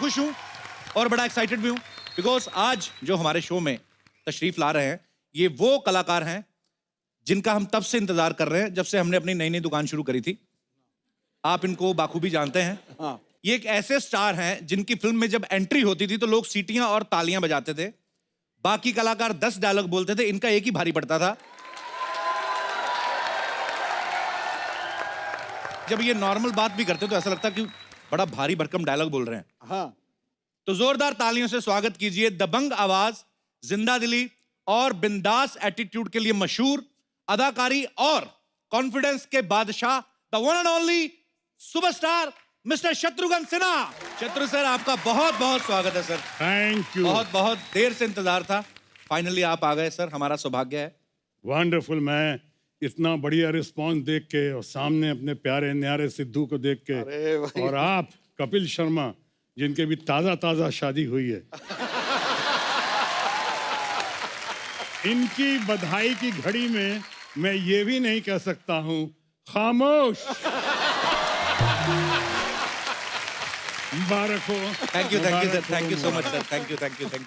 खुश हूं और बड़ा एक्साइटेड भी हूं बिकॉज आज जो हमारे शो में तशरीफ ला रहे हैं ये वो कलाकार हैं जिनका हम तब से इंतजार कर रहे हैं जब से हमने अपनी नई नई दुकान शुरू करी थी। आप इनको बाखूबी जानते हैं। हाँ। ये एक ऐसे स्टार हैं जिनकी फिल्म में जब एंट्री होती थी तो लोग सीटियां और तालियां बजाते थे। बाकी कलाकार 10 डायलॉग बोलते थे, इनका एक ही भारी पड़ता था। जब ये नॉर्मल बात भी करते तो ऐसा लगता कि बड़ा भारी भरकम डायलॉग बोल रहे हैं। हाँ। तो जोरदार तालियों से स्वागत कीजिए दबंग आवाज, जिंदा दिली और बिंदास एटीट्यूड के लिए मशहूर अदाकारी और कॉन्फिडेंस के बादशाह the one and only superstar mister Shatrughan Sinha. Shatru sir आपका बहुत बहुत स्वागत है सर। Thank you. बहुत बहुत देर से इंतजार था, फाइनली आप आ गए सर, हमारा सौभाग्य है। वंडरफुल। मैं इतना बढ़िया रिस्पांस देख के और सामने अपने प्यारे न्यारे सिद्धू को देख के और आप कपिल शर्मा जिनके भी ताजा ताजा शादी हुई है इनकी बधाई की घड़ी में मैं ये भी नहीं कह सकता हूँ खामोश। मुबारक हो। Thank you sir, thank you so much sir, thank you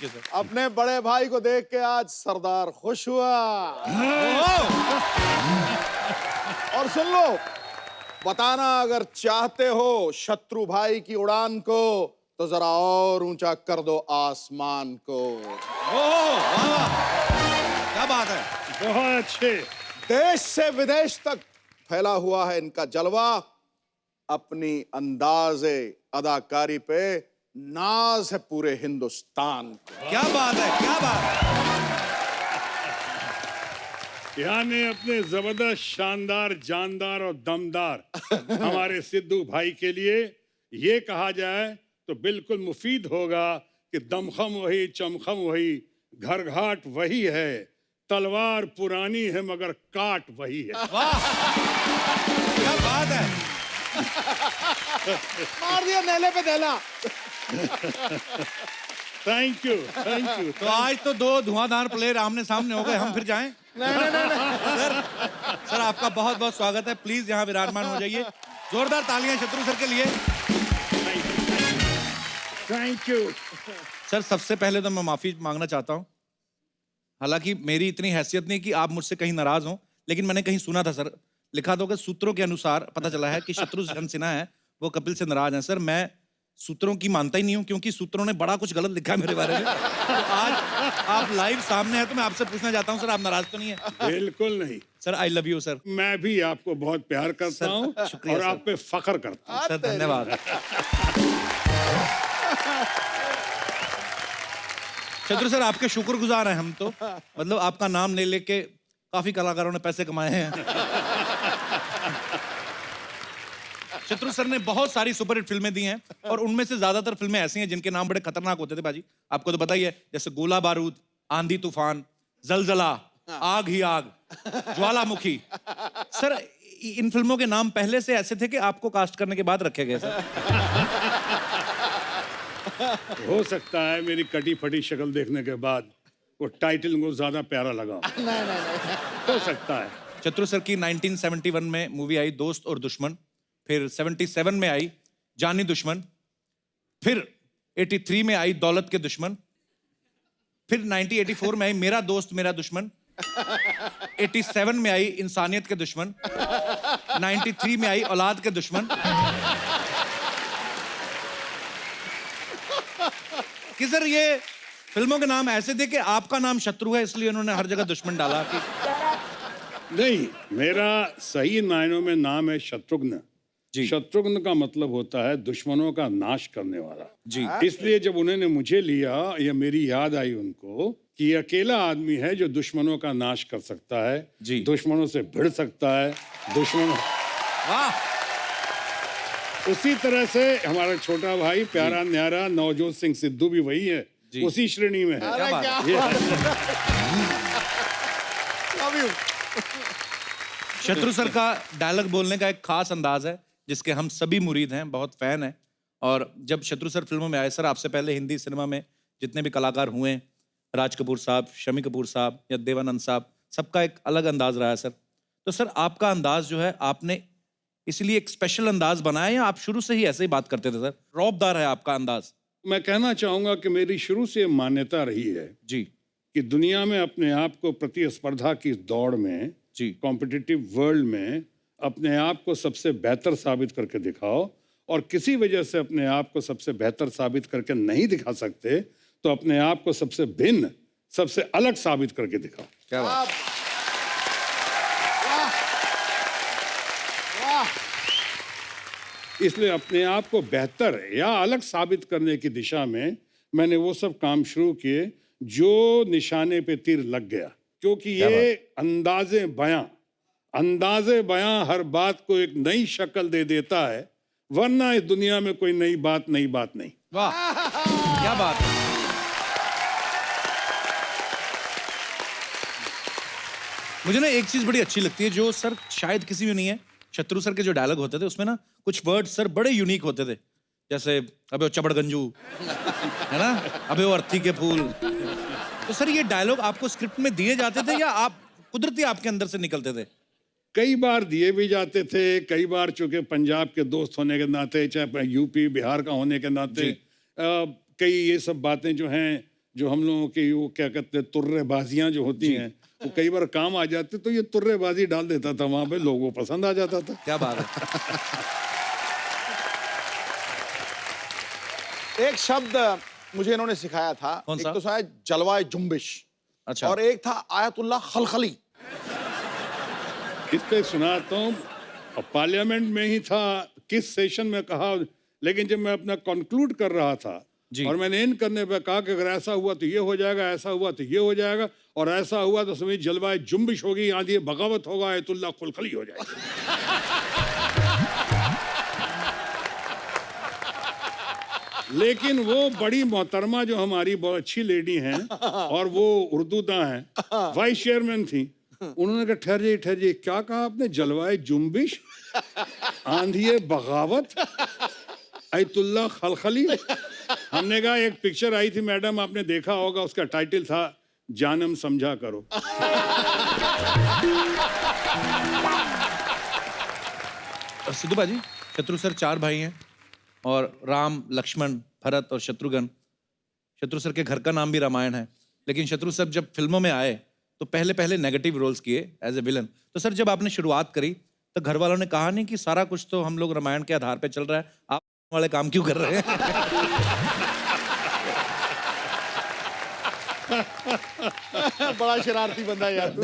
sir. अपने बड़े भाई को देख के आज सरदार खुश हुआ। और सुन लो, बताना अगर चाहते हो शत्रु भाई की उड़ान को तो जरा और ऊंचा कर दो आसमान को। क्या बात है। बहुत अच्छे। देश से विदेश तक फैला हुआ है इनका जलवा। अपनी अंदाज़े अदाकारी पे नाज है पूरे हिंदुस्तान को। क्या बात है, क्या बात है। यानी अपने जबरदस्त शानदार जानदार और दमदार हमारे सिद्धू भाई के लिए ये कहा जाए तो बिल्कुल मुफीद होगा कि दमखम वही चमखम वही, घर घाट वही है, तलवार पुरानी है मगर काट वही है। वाह क्या बात है। मार दिया नेले पे देला। Thank you, thank you. तो आज तो दो धुआंधार प्लेयर आमने सामने हो गए, हम फिर जाएं? नहीं। सर आपका बहुत बहुत स्वागत है, प्लीज यहाँ विराजमान हो जाइए। जोरदार तालियां शत्रु सर के लिए। Thank you. सर सबसे पहले तो मैं माफी मांगना चाहता हूँ, हालांकि मेरी इतनी हैसियत नहीं कि आप मुझसे कहीं नाराज हों, लेकिन मैंने कहीं सुना था सर, लिखा था कि सूत्रों के अनुसार पता चला है कि शत्रुघ्न सिन्हा है वो कपिल से नाराज हैं। सर मैं सूत्रों की मानता ही नहीं हूँ क्योंकि सूत्रों ने बड़ा कुछ गलत लिखा है मेरे बारे में। तो आज आप लाइव सामने हैं तो मैं आपसे पूछना चाहता हूँ सर, आप नाराज तो नहीं है? बिल्कुल नहीं sir I love you sir. मैं भी आपको बहुत प्यार करता हूँ और आप पे फख्र करता हूँ। सर धन्यवाद। शत्रु सर आपके शुक्रगुजार हैं हम तो, मतलब आपका नाम ले लेके काफी कलाकारों ने पैसे कमाए हैं। शत्रु सर ने बहुत सारी सुपरहिट फिल्में दी हैं और उनमें से ज्यादातर फिल्में ऐसी हैं जिनके नाम बड़े खतरनाक होते थे बाजी, आपको तो पता ही है, जैसे गोला बारूद, आंधी तूफान, जलजला, आग ही आग, ज्वालामुखी। सर इन फिल्मों के नाम पहले से ऐसे थे कि आपको कास्ट करने के बाद रखे गए सर? हो सकता है मेरी कटी फटी शक्ल देखने के बाद वो टाइटल को ज्यादा प्यारा लगा। नहीं। हो सकता है। शत्रु सर की 1971 में मूवी आई दोस्त और दुश्मन, फिर 77 में आई जानी दुश्मन, फिर 83 में आई दौलत के दुश्मन, फिर 1984 में आई मेरा दोस्त मेरा दुश्मन, 87 में आई इंसानियत के दुश्मन, 93 में आई औलाद के दुश्मन। कि सर ये फिल्मों के नाम ऐसे थे कि आपका नाम शत्रु है इसलिए उन्होंने हर जगह दुश्मन डाला कि नहीं, मेरा सही मायनों में नाम है शत्रुघ्न। शत्रुघ्न का मतलब होता है दुश्मनों का नाश करने वाला जी। इसलिए जब उन्होंने मुझे लिया या मेरी याद आई उनको कि ये अकेला आदमी है जो दुश्मनों का नाश कर सकता है जी। दुश्मनों से भिड़ सकता है दुश्मनों। वाह। उसी तरह से हमारा छोटा भाई प्यारा न्यारा नवजोत सिंह सिद्धू भी वही है, उसी श्रेणी में है। क्या बात है। शत्रु सर का डायलॉग बोलने का एक खास अंदाज है जिसके हम सभी मुरीद हैं, बहुत फैन हैं। और जब शत्रु सर फिल्मों में आए सर, आपसे पहले हिंदी सिनेमा में जितने भी कलाकार हुए, राज कपूर साहब, शमी कपूर साहब या देवानंद साहब, सबका एक अलग अंदाज रहा है सर। तो सर आपका अंदाज जो है आपने इसलिए एक स्पेशल अंदाज बनाया या आप शुरू से ही ऐसे ही बात करते थे सर? रौबदार है आपका अंदाज। मैं कहना चाहूंगा कि मेरी शुरू से मान्यता रही है जी कि दुनिया में अपने आप को प्रतिस्पर्धा की दौड़ में, जी कॉम्पिटिटिव वर्ल्ड में अपने आप को सबसे बेहतर साबित करके दिखाओ, और किसी वजह से अपने आप को सबसे बेहतर साबित करके नहीं दिखा सकते तो अपने आप को सबसे भिन्न, सबसे अलग साबित करके दिखाओ। क्या बात। वाह वाह। इसलिए अपने आप को बेहतर या अलग साबित करने की दिशा में मैंने वो सब काम शुरू किए जो निशाने पे तीर लग गया, क्योंकि ये अंदाजे बयां हर बात को एक नई शक्ल दे देता है, वरना इस दुनिया में कोई नई बात नहीं। वाह क्या बात है। मुझे ना एक चीज बड़ी अच्छी लगती है जो सर शायद किसी में नहीं है। शत्रु सर के जो डायलॉग होते थे उसमें ना कुछ वर्ड सर बड़े यूनिक होते थे, जैसे अबे वो चबड़गंजू है ना, अबे वो अर्थी के फूल। तो सर ये डायलॉग आपको स्क्रिप्ट में दिए जाते थे या आप कुदरती आपके अंदर से निकलते थे? कई बार दिए भी जाते थे, कई बार चूंकि पंजाब के दोस्त होने के नाते, चाहे यूपी बिहार का होने के नाते, कई ये सब बातें जो हैं, जो हम लोगों की वो क्या कहते हैं तुर्रेबाजियां जो होती हैं, वो कई बार काम आ जाते, तो ये तुर्रेबाजी डाल देता था वहां पे, लोगों को पसंद आ जाता था। क्या बात है। एक शब्द मुझे इन्होंने सिखाया था, कौन सा? एक तो शायद जलवाए जुम्बिश, अच्छा। और एक था आयतुल्लाह खलखली। इस पे सुनाता हूँ, पार्लियामेंट में ही था, किस सेशन में कहा, लेकिन जब मैं अपना कंक्लूड कर रहा था जी। और मैंने एंड करने पे कहा कि अगर ऐसा हुआ तो ये हो जाएगा, ऐसा हुआ तो ये हो जाएगा, और ऐसा हुआ तो समझ जलवाए जुम्बिश होगी, आंधी बगावत होगा, आयतुल्लाह खुलखली हो जाएगी। लेकिन वो बड़ी मोहतरमा जो हमारी बहुत अच्छी लेडी हैं और वो उर्दूदा हैं, वाइस चेयरमैन थी, उन्होंने कहा ठहर जाइए, क्या कहा आपने? जलवाए जुम्बिश, आंधी बगावत, आयतुल्लाह खलखली। हमने कहा एक पिक्चर आई थी मैडम, आपने देखा होगा, उसका टाइटल था जानम समझा करो। और सिद्धू बाजी, शत्रु सर 4 भाई हैं और राम, लक्ष्मण, भरत और शत्रुघ्न। शत्रु सर के घर का नाम भी रामायण है, लेकिन शत्रु सर जब फिल्मों में आए तो पहले नेगेटिव रोल्स किए एज ए विलन। तो सर जब आपने शुरुआत करी तो घर वालों ने कहा नहीं कि सारा कुछ तो हम लोग रामायण के आधार पे चल रहा है, आप वाले काम क्यों कर रहे हैं? बड़ा शरारती बंदा यार तू।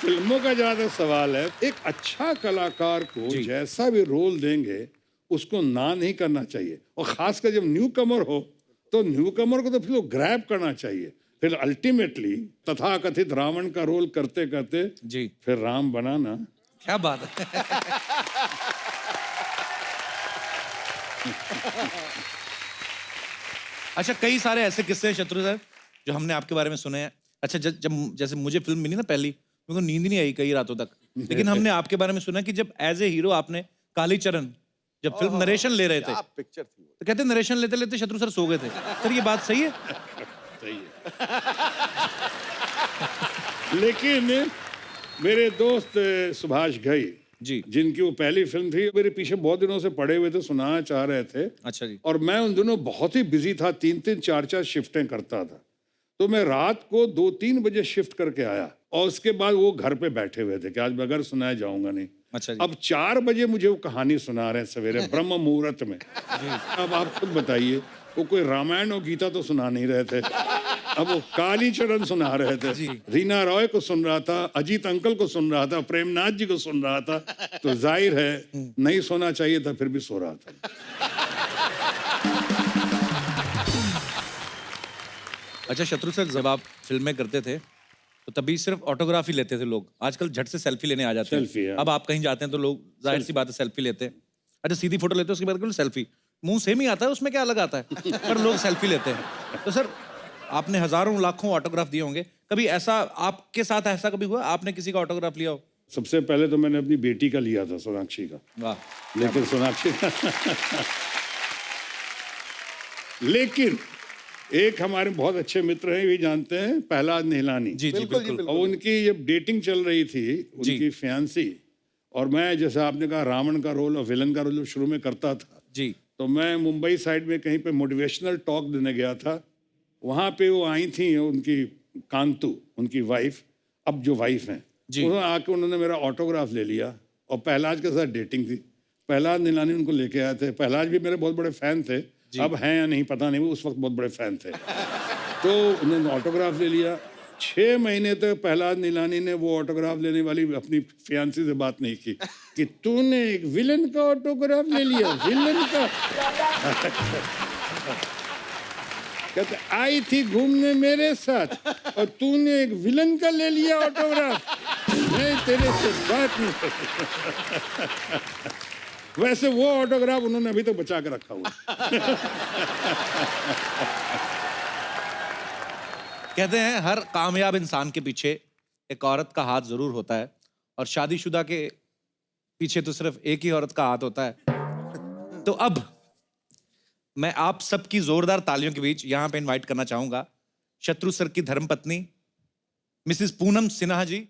फिल्मों का जहाँ तक सवाल है, एक अच्छा कलाकार को जैसा भी रोल देंगे उसको ना नहीं करना चाहिए, और खासकर जब न्यू कमर हो तो न्यू कमर को तो फिर ग्रैब करना चाहिए। फिर अल्टीमेटली तथाकथित रावण का रोल करते करते जी फिर राम बनाना। क्या बात है। अच्छा, कई सारे ऐसे किस्से हैं शत्रु सर जो हमने आपके बारे में सुने हैं। अच्छा, जब जैसे मुझे फिल्म मिली ना पहली, मेरे को नींद ही नहीं आई कई रातों तक, लेकिन हमने आपके बारे में सुना कि जब एज ए हीरो आपने कालीचरण जब फिल्म नरेशन ले रहे थे, क्या पिक्चर थी वो। तो कहते नरेशन लेते लेते शत्रु सर सो गए थे। सर ये बात सही है? सही है। लेकिन मेरे दोस्त सुभाष घई जी जिनकी वो पहली फिल्म थी, मेरे पीछे बहुत दिनों से पड़े हुए थे, सुनाना चाह रहे थे। अच्छा जी। और मैं उन दिनों बहुत ही बिजी था, 3-3 4-4 शिफ्टें करता था, तो मैं रात को 2-3 बजे शिफ्ट करके आया, और उसके बाद वो घर पे बैठे हुए थे कि आज बगैर सुनाया जाऊंगा नहीं। अच्छा जी। अब 4 बजे मुझे वो कहानी सुना रहे हैं सवेरे ब्रह्म मुहूर्त में। अब आप खुद बताइए, वो कोई रामायण और गीता तो सुना नहीं रहे थे, अब वो कालीचरण सुना रहे थे। रीना रॉय को सुन रहा था, अजीत अंकल को सुन रहा था, प्रेमनाथ जी को सुन रहा था, तो जाहिर है नहीं सोना चाहिए था, फिर भी सो रहा था। अच्छा शत्रु सर, जब आप फिल्में करते थे तो तभी सिर्फ ऑटोग्राफ ही लेते थे लोग, आजकल झट से सेल्फी लेने आ जाते सेल्फी, हैं। हाँ। अब आप कहीं जाते हैं तो लोग जाहिर सी बात है सेल्फी लेते हैं। अच्छा, सीधी फोटो लेते हैं उसके बाद केवल सेल्फी, मुंह सेम ही आता है, उसमें क्या अलग आता है, पर लोग सेल्फी लेते हैं। तो सर आपने हजारों लाखों ऑटोग्राफ दिए होंगे, कभी ऐसा आपके साथ ऐसा कभी हुआ आपने किसी का ऑटोग्राफ लिया हो? सबसे पहले तो मैंने अपनी बेटी का लिया था, सोनाक्षी का। वाह। लेकिन सोनाक्षी लेकिन एक हमारे बहुत अच्छे मित्र हैं, ये जानते हैं, प्रहलाद निहलानी। जी जी बिल्कुल जी, बिल्कुल। और उनकी जब डेटिंग चल रही थी, उनकी फियांसी, और मैं जैसे आपने कहा रावण का रोल और विलन का रोल शुरू में करता था, जी तो मैं मुंबई साइड में कहीं पे मोटिवेशनल टॉक देने गया था। वहाँ पे वो आई थी, उनकी कांतु, उनकी वाइफ, अब जो वाइफ हैं, जी। उन्होंने आके उन्होंने मेरा ऑटोग्राफ ले लिया और पहलाज के साथ डेटिंग थी। पहलाज नीलानी उनको लेके आए थे। पहलाज भी मेरे बहुत बड़े फैन थे, अब हैं या नहीं पता नहीं, वो उस वक्त बहुत बड़े फैन थे। तो उन्होंने ऑटोग्राफ ले लिया। 6 महीने तक पहलाज नीलानी ने वो ऑटोग्राफ लेने वाली अपनी फियांसी से बात नहीं की कि तूने एक विलन का ऑटोग्राफ ले लिया, विलन का। कहते आई थी घूमने मेरे साथ और तूने एक विलन का ले लिया ऑटोग्राफ, मैं तेरे से बात नहीं करती। वैसे वो ऑटोग्राफ उन्होंने अभी तक बचा के रखा हुआ। कहते हैं हर कामयाब इंसान के पीछे एक औरत का हाथ जरूर होता है, और शादीशुदा के पीछे तो सिर्फ एक ही औरत का हाथ होता है। तो अब मैं आप सबकी जोरदार तालियों के बीच यहां पे इनवाइट करना चाहूंगा शत्रु सर की धर्मपत्नी मिसेस पूनम सिन्हा जी।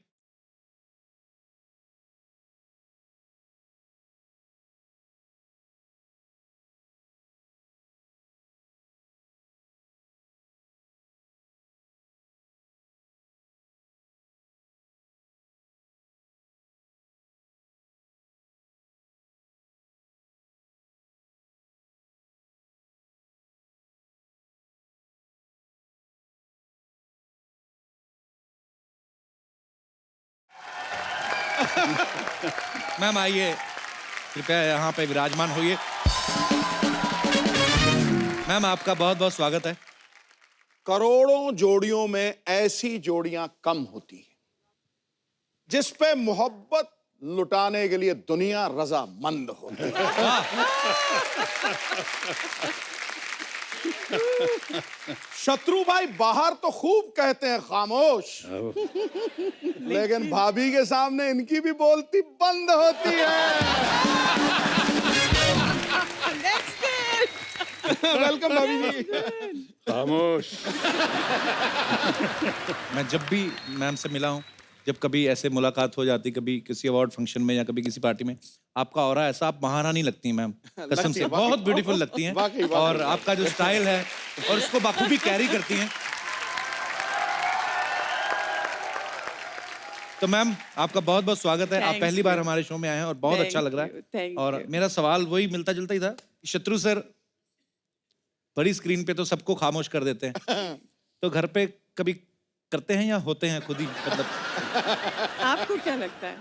मैम आइए, कृपया यहाँ पे विराजमान होइए। मैम आपका बहुत बहुत स्वागत है। करोड़ों जोड़ियों में ऐसी जोड़ियां कम होती हैं जिस पे मोहब्बत लुटाने के लिए दुनिया रजामंद होती है। शत्रु भाई बाहर तो खूब कहते हैं खामोश, लेकिन भाभी के सामने इनकी भी बोलती बंद होती है। वेलकम भाभी जी। खामोश। मैं जब भी मैम से मिला हूँ, जब कभी ऐसे मुलाकात हो जाती, कभी किसी अवार्ड फंक्शन में या कभी किसी पार्टी में, आपका ऑरा ऐसा, आप महारानी लगती हैं मैम, कसम से बहुत ब्यूटीफुल लगती हैं। और आपका जो स्टाइल है और उसको बाखूबी कैरी करती हैं। तो मैम आपका बहुत बहुत स्वागत है। आप पहली बार हमारे शो में आए हैं और बहुत अच्छा लग रहा है। और मेरा सवाल वही मिलता जुलता ही था, शत्रु सर बड़ी स्क्रीन पे तो सबको खामोश कर देते हैं, तो घर पे कभी करते हैं या होते हैं खुद ही, मतलब आपको क्या लगता है?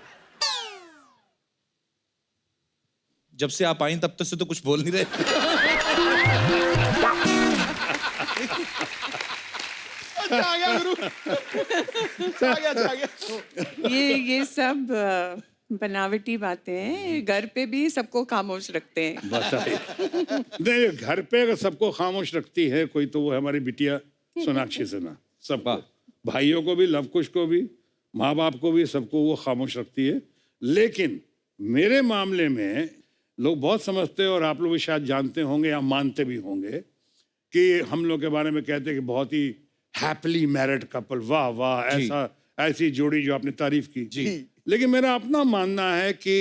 जब से आप आई तब तक से तो कुछ बोल नहीं रहे। अच्छा आ गया गुरु। अच्छा आ गया। ये सब बनावटी बातें हैं। घर पे भी सबको खामोश रखते हैं। बताइए। नहीं, घर पे अगर सबको खामोश रखती है कोई, तो वो है हमारी बिटिया सोनाक्षी सिन्हा। सबको, भाइयों को भी, लवकुश को भी, माँ बाप को भी, सबको वो खामोश रखती है। लेकिन मेरे मामले में लोग बहुत समझते हैं, और आप लोग भी शायद जानते होंगे या मानते भी होंगे, कि हम लोग के बारे में कहते हैं कि बहुत ही हैप्पीली मैरिड कपल, वाह वाह, ऐसा ऐसी जोड़ी जो आपने तारीफ की जी। लेकिन मेरा अपना मानना है कि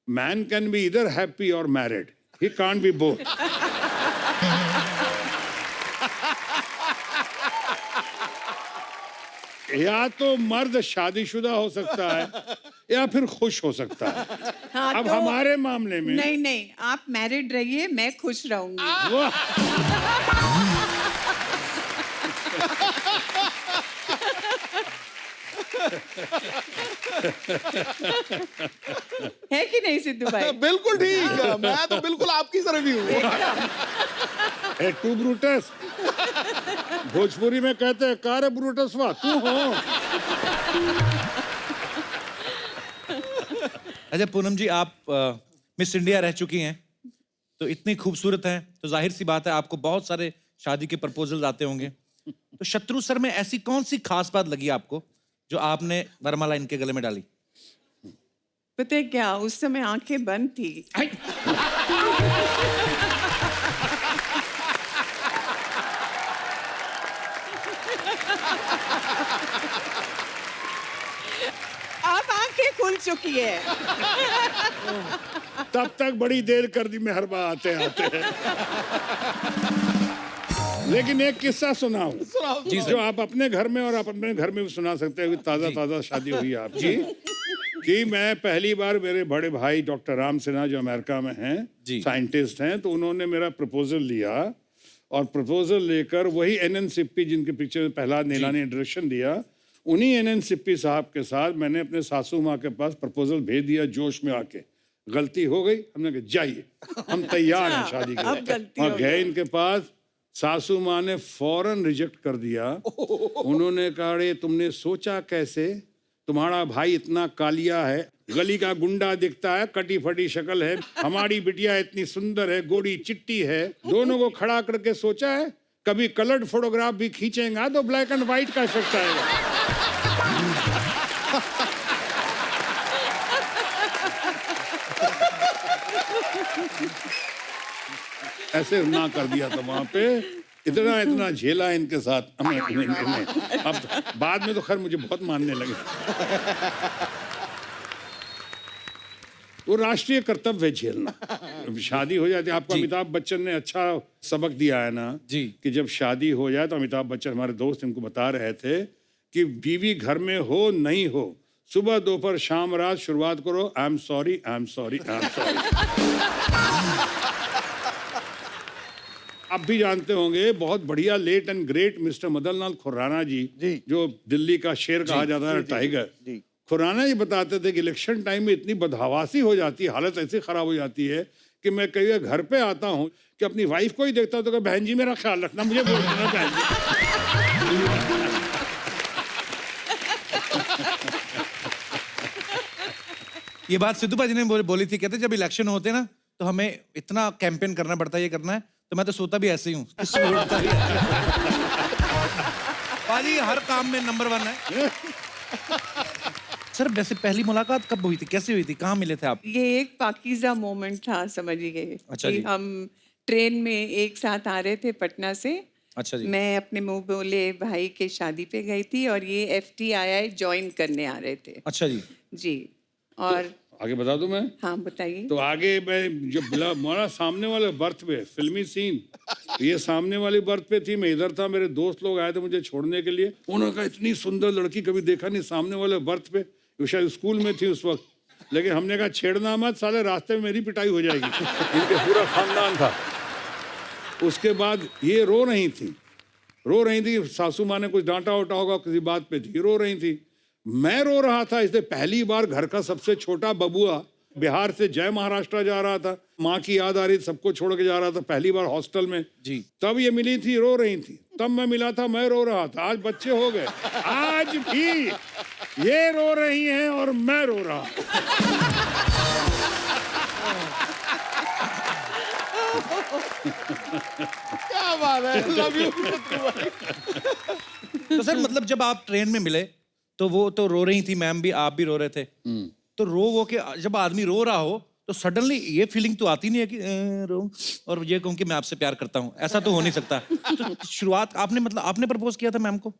मैन कैन बी इधर हैप्पी और married, he can't be both. या तो मर्द शादीशुदा हो सकता है या फिर खुश हो सकता है। हाँ, अब तो हमारे मामले में नहीं नहीं, आप मैरिड रहिए, मैं खुश रहूंगी। वाह, है कि नहीं सिद्धू भाई? बिल्कुल ठीक है, मैं तो बिल्कुल आपकी तरफ ही हूँ। ए टू ब्रूटस, भोजपुरी में कहते हैं कार ब्रूटस, वाह तू हो। अच्छा पूनम जी, आप मिस इंडिया रह चुकी हैं, तो इतनी खूबसूरत हैं, तो जाहिर सी बात है आपको बहुत सारे शादी के प्रपोजल आते होंगे। तो शत्रु सर में ऐसी कौन सी खास बात लगी आपको जो आपने वरमाला इनके गले में डाली? पता है क्या, उस समय आंखें बंद थी। अब आंखें खुल चुकी है। तब तक बड़ी देर कर दी मेहरबा आते आते। लेकिन एक किस्सा सुनाऊं जी जो आप अपने घर में और आप अपने घर में भी सुना सकते हो। ताजा ताजा शादी हुई है आपकी कि मैं पहली बार, मेरे बड़े भाई डॉक्टर राम सिन्हा जो अमेरिका में हैं, जी। साइंटिस्ट हैं, तो उन्होंने मेरा प्रपोजल लिया और प्रपोजल लेकर वही एनएन सिप्पी जिनके पिक्चर में प्रहलाद नीला ने डायरेक्शन दिया, उन्हीं एनएन सिप्पी साहब के साथ मैंने अपने सासू माँ के पास प्रपोजल भेज दिया जोश में आके। गलती हो गई, हमने कहा जाइए हम तैयार हैं शादी के अब लिए। गलती और हो गए इनके पास, सासू माँ ने फौरन रिजेक्ट कर दिया। उन्होंने कहा अरे तुमने सोचा कैसे, तुम्हारा भाई इतना कालिया है, गली का गुंडा दिखता है, कटी फटी शक्ल है, हमारी बिटिया इतनी सुंदर है, गोरी चिट्टी है, दोनों को खड़ा करके सोचा है कभी कलर्ड फोटोग्राफ भी खींचेगा तो ब्लैक एंड व्हाइट का इफेक्ट आएगा। ऐसे ना कर दिया था वहां पे, इतना इतना झेला इनके साथ अब बाद में तो खैर मुझे बहुत मानने लगे। वो राष्ट्रीय कर्तव्य है झेलना। शादी हो जाती है, आपको अमिताभ बच्चन ने अच्छा सबक दिया है ना जी। कि जब शादी हो जाए तो अमिताभ बच्चन हमारे दोस्त इनको बता रहे थे कि बीवी घर में हो नहीं हो, सुबह दोपहर शाम रात शुरुआत करो I am sorry I am sorry I am sorry. आप भी जानते होंगे बहुत बढ़िया late and great mister Madan Lal Khurana ji, जो दिल्ली का शेर कहा जाता है, टाइगर। खुराना जी बताते थे कि इलेक्शन टाइम में इतनी बदहवासी हो जाती है, हालत ऐसी खराब हो जाती है कि मैं कई बार घर पे आता हूँ कि अपनी वाइफ को ही देखता हूँ तो कहता, बहन जी मेरा ख्याल रखना, मुझे वोट देना बहन जी। ये बात सिद्धू भाजी ने बोली थी, कहते जब इलेक्शन होते हैं ना तो हमें इतना कैंपेन करना पड़ता है, ये करना है, तो मैं तो सोता भी ऐसे ही हूँ। भाजी हर काम में नंबर 1 है। सर वैसे पहली मुलाकात कब हुई थी, कैसे हुई थी, कहाँ मिले थे आप? ये एक पाकीज़ा मोमेंट था, समझिए। अच्छा कि जी। हम ट्रेन में एक साथ आ रहे थे पटना से। अच्छा जी। मैं अपने मुंह बोले भाई के शादी पे गई थी और ये FTII ज्वाइन करने आ रहे थे। अच्छा जी। जी। और आगे बता दूं मैं? हाँ बताइए। तो आगे मैं जो हमारा सामने वाले बर्थ पे फिल्मी सीन, ये सामने वाली बर्थ पे थी, मैं इधर था, मेरे दोस्त लोग आए थे मुझे छोड़ने के लिए। उन्होंने कहा इतनी सुंदर लड़की कभी देखा नहीं सामने वाले बर्थ पे, वो शायद स्कूल में थी उस वक्त। लेकिन हमने कहा छेड़ना मत, साले रास्ते में मेरी पिटाई हो जाएगी। इनके पूरा खानदान था। उसके बाद ये रो रही थी, सासू माँ ने कुछ डांटा वाटा होगा किसी बात पे थी, रो रही थी, मैं रो रहा था। इसलिए पहली बार घर का सबसे छोटा बबुआ बिहार से जय महाराष्ट्र जा रहा था, माँ की याद आ रही, सबको छोड़ के जा रहा था, पहली बार हॉस्टल में जी। तब ये मिली थी, रो रही थी, तब मैं मिला था, मैं रो रहा था। आज बच्चे हो गए, आज भी ये रो रही हैं और मैं रो रहा हूं। क्या बात है, लव यू। तो सर मतलब जब आप ट्रेन में मिले तो वो तो रो रही थी मैम भी, आप भी रो रहे थे, तो रो वो के जब आदमी रो रहा हो तो सडनली ये फीलिंग तो आती नहीं है कि रो और ये कहूँ कि मैं आपसे प्यार करता हूँ, ऐसा तो हो नहीं सकता। तो शुरुआत आपने मतलब आपने प्रपोज किया था मैम को?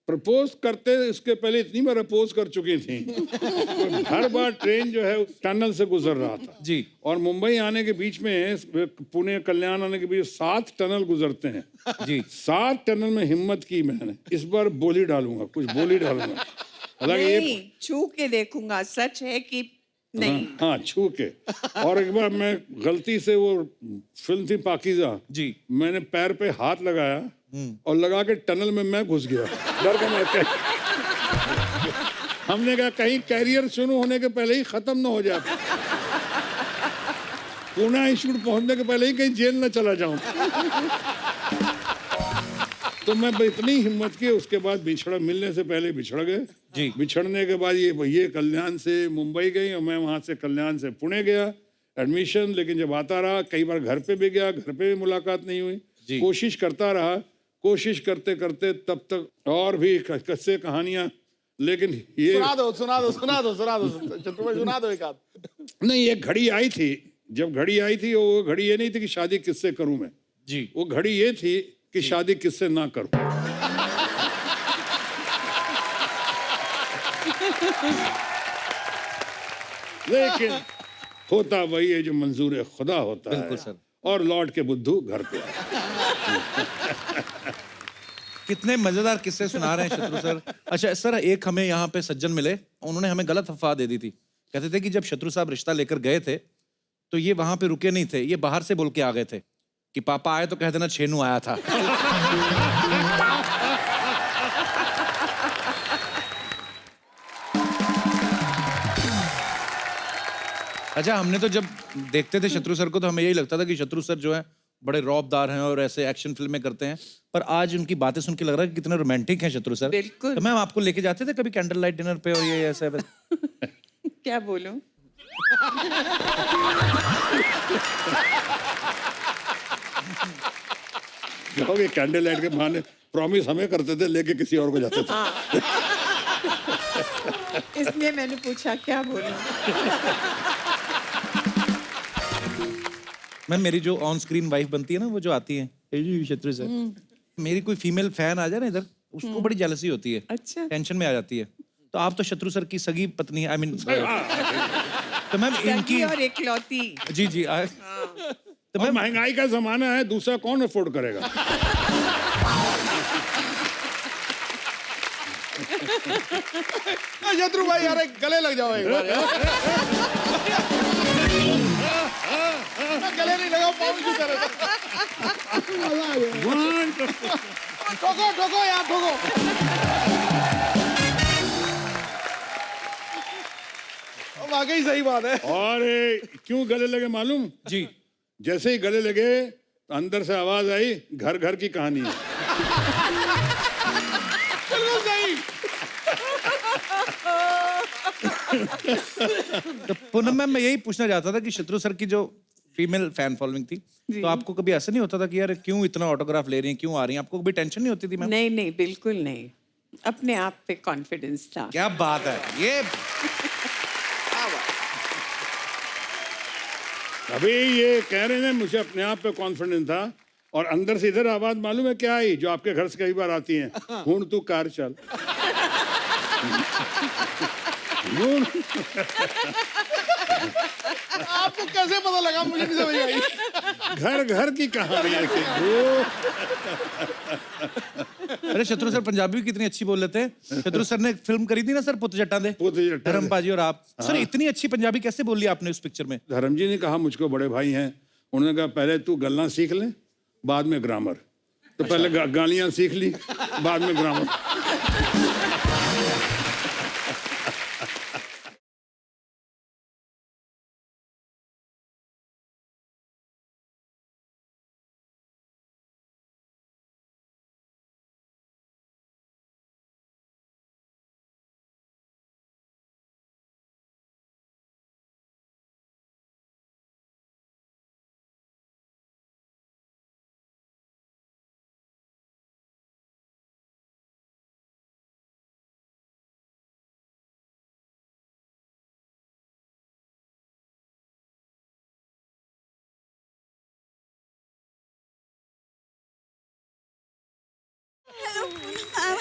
प्रपोज करते इसके पहले इतनी बार अपोज कर चुकी थी। तो हर बार ट्रेन जो है टनल से गुजर रहा था जी। और मुंबई आने के बीच में, पुणे कल्याण आने के बीच 7 टनल गुजरते हैं जी। 7 टनल में हिम्मत की मैंने, इस बार बोली डालूंगा, कुछ बोली डालूंगा। हालांकि नहीं, छू के देखूंगा सच है कि नहीं। हाँ छू के। और एक बार मैं गलती से, वो फिल्म थी पाकीज़ा जी। मैंने पैर पे हाथ लगाया और लगा के टनल में मैं घुस गया, डर के मैं हमने कहा कहीं कैरियर शुरू होने के पहले ही खत्म ना हो जाए, पुणे इंस्टीट्यूट पहुंचने के पहले ही कहीं जेल न चला जाऊं। तो मैं इतनी हिम्मत की, उसके बाद बिछड़ा, मिलने से पहले बिछड़ गए जी। बिछड़ने के बाद ये कल्याण से मुंबई गई और मैं वहां से कल्याण से पुणे गया एडमिशन। लेकिन जब आता रहा, कई बार घर पे भी गया, घर पे भी मुलाकात नहीं हुई, कोशिश करता रहा, कोशिश करते करते तब तक और भी किस्से कहानियां, लेकिन ये सुना दो चतुर भाई, सुना दो एक आध। नहीं, एक घड़ी आई थी, जब घड़ी आई थी वो घड़ी ये नहीं थी कि शादी किससे करूं मैं जी। वो घड़ी ये थी कि शादी किससे ना करूं। लेकिन होता वही है जो मंजूर खुदा होता है। बिल्कुल सर। और लौट के बुद्धू घर पे आए। कितने मजेदार किस्से सुना रहे हैं शत्रु सर। अच्छा सर, एक हमें यहाँ पे सज्जन मिले, उन्होंने हमें गलत अफवाह दे दी थी। कहते थे कि जब शत्रु साहब रिश्ता लेकर गए थे तो ये वहां पे रुके नहीं थे, ये बाहर से बोल के आ गए थे कि पापा आए तो कह देना छेनू आया था। अच्छा, हमने तो जब देखते थे शत्रु सर को तो हमें यही लगता था कि शत्रु सर जो है बड़े रौबदार हैं और ऐसे एक्शन फिल्में करते हैं, पर आज उनकी बातें सुन के लग रहा है कि कितने रोमांटिक हैं शत्रु सर। बिल्कुल। तो मैम आपको लेके जाते थे कभी कैंडल लाइट डिनर पे और ये ऐसे क्या बोलूं? कहोगे कैंडल लाइट के बहाने प्रॉमिस हमें करते थे, लेके किसी और को जाते थे। इसलिए मैंने पूछा क्या बोलूं। मैम मेरी जो ऑन स्क्रीन वाइफ बनती है ना, वो जो आती है शत्रु सर, मेरी कोई फीमेल फैन आ जाए ना इधर, उसको बड़ी जेलसी होती है, अच्छा। टेंशन में आ जाती है। तो आप तो शत्रु सर की सगी पत्नी है, आई मीन तो मैम इनकी सगी और इकलौती। जी जी तो महंगाई का जमाना है, दूसरा कौन अफोर्ड करेगा? शत्रु भाई यार एक गले लग जाओ एक बार यार। मैं गले नहीं लगा पाऊँ की तरह। ठोको ठोको यार ठोको। वाकई सही बात है। और क्यों गले लगे मालूम? जी। जैसे ही गले लगे तो अंदर से आवाज आई, घर घर की कहानी है। बिल्कुल सही। तो पूनम मैम मैं यही पूछना चाहता था कि शत्रु सर की जो फीमेल फैन फॉलोइंग थी, तो आपको कभी ऐसा नहीं होता था कि यार क्यों इतना ऑटोग्राफ ले रही हैं, क्यों आ रही हैं? आपको कभी टेंशन नहीं होती थी मैम? नहीं नहीं, बिल्कुल नहीं। अपने आप पे कॉन्फिडेंस था। क्या बात है ये। अभी ये कह रहे हैं मुझे अपने आप पे कॉन्फिडेंस था, और अंदर से इधर आवाज मालूम है क्या आई, जो आपके घर से कई बार आती है, हूं तू कार चल। आपको कैसे पता लगा? मुझे नहीं समझ आई। घर घर की कहानी है। अरे शत्रु सर पंजाबी कितनी अच्छी बोल लेते हैं। शत्रु सर ने एक फिल्म करी थी ना सर, पुत जट्टा दे, धर्म पाजी और आप। सर इतनी अच्छी पंजाबी कैसे बोल ली आपने उस पिक्चर में? धर्म जी ने कहा, मुझको बड़े भाई हैं, उन्होंने कहा पहले तू गल्ला सीख ले, बाद में ग्रामर। तो पहले गालियां सीख ली, बाद में grammar.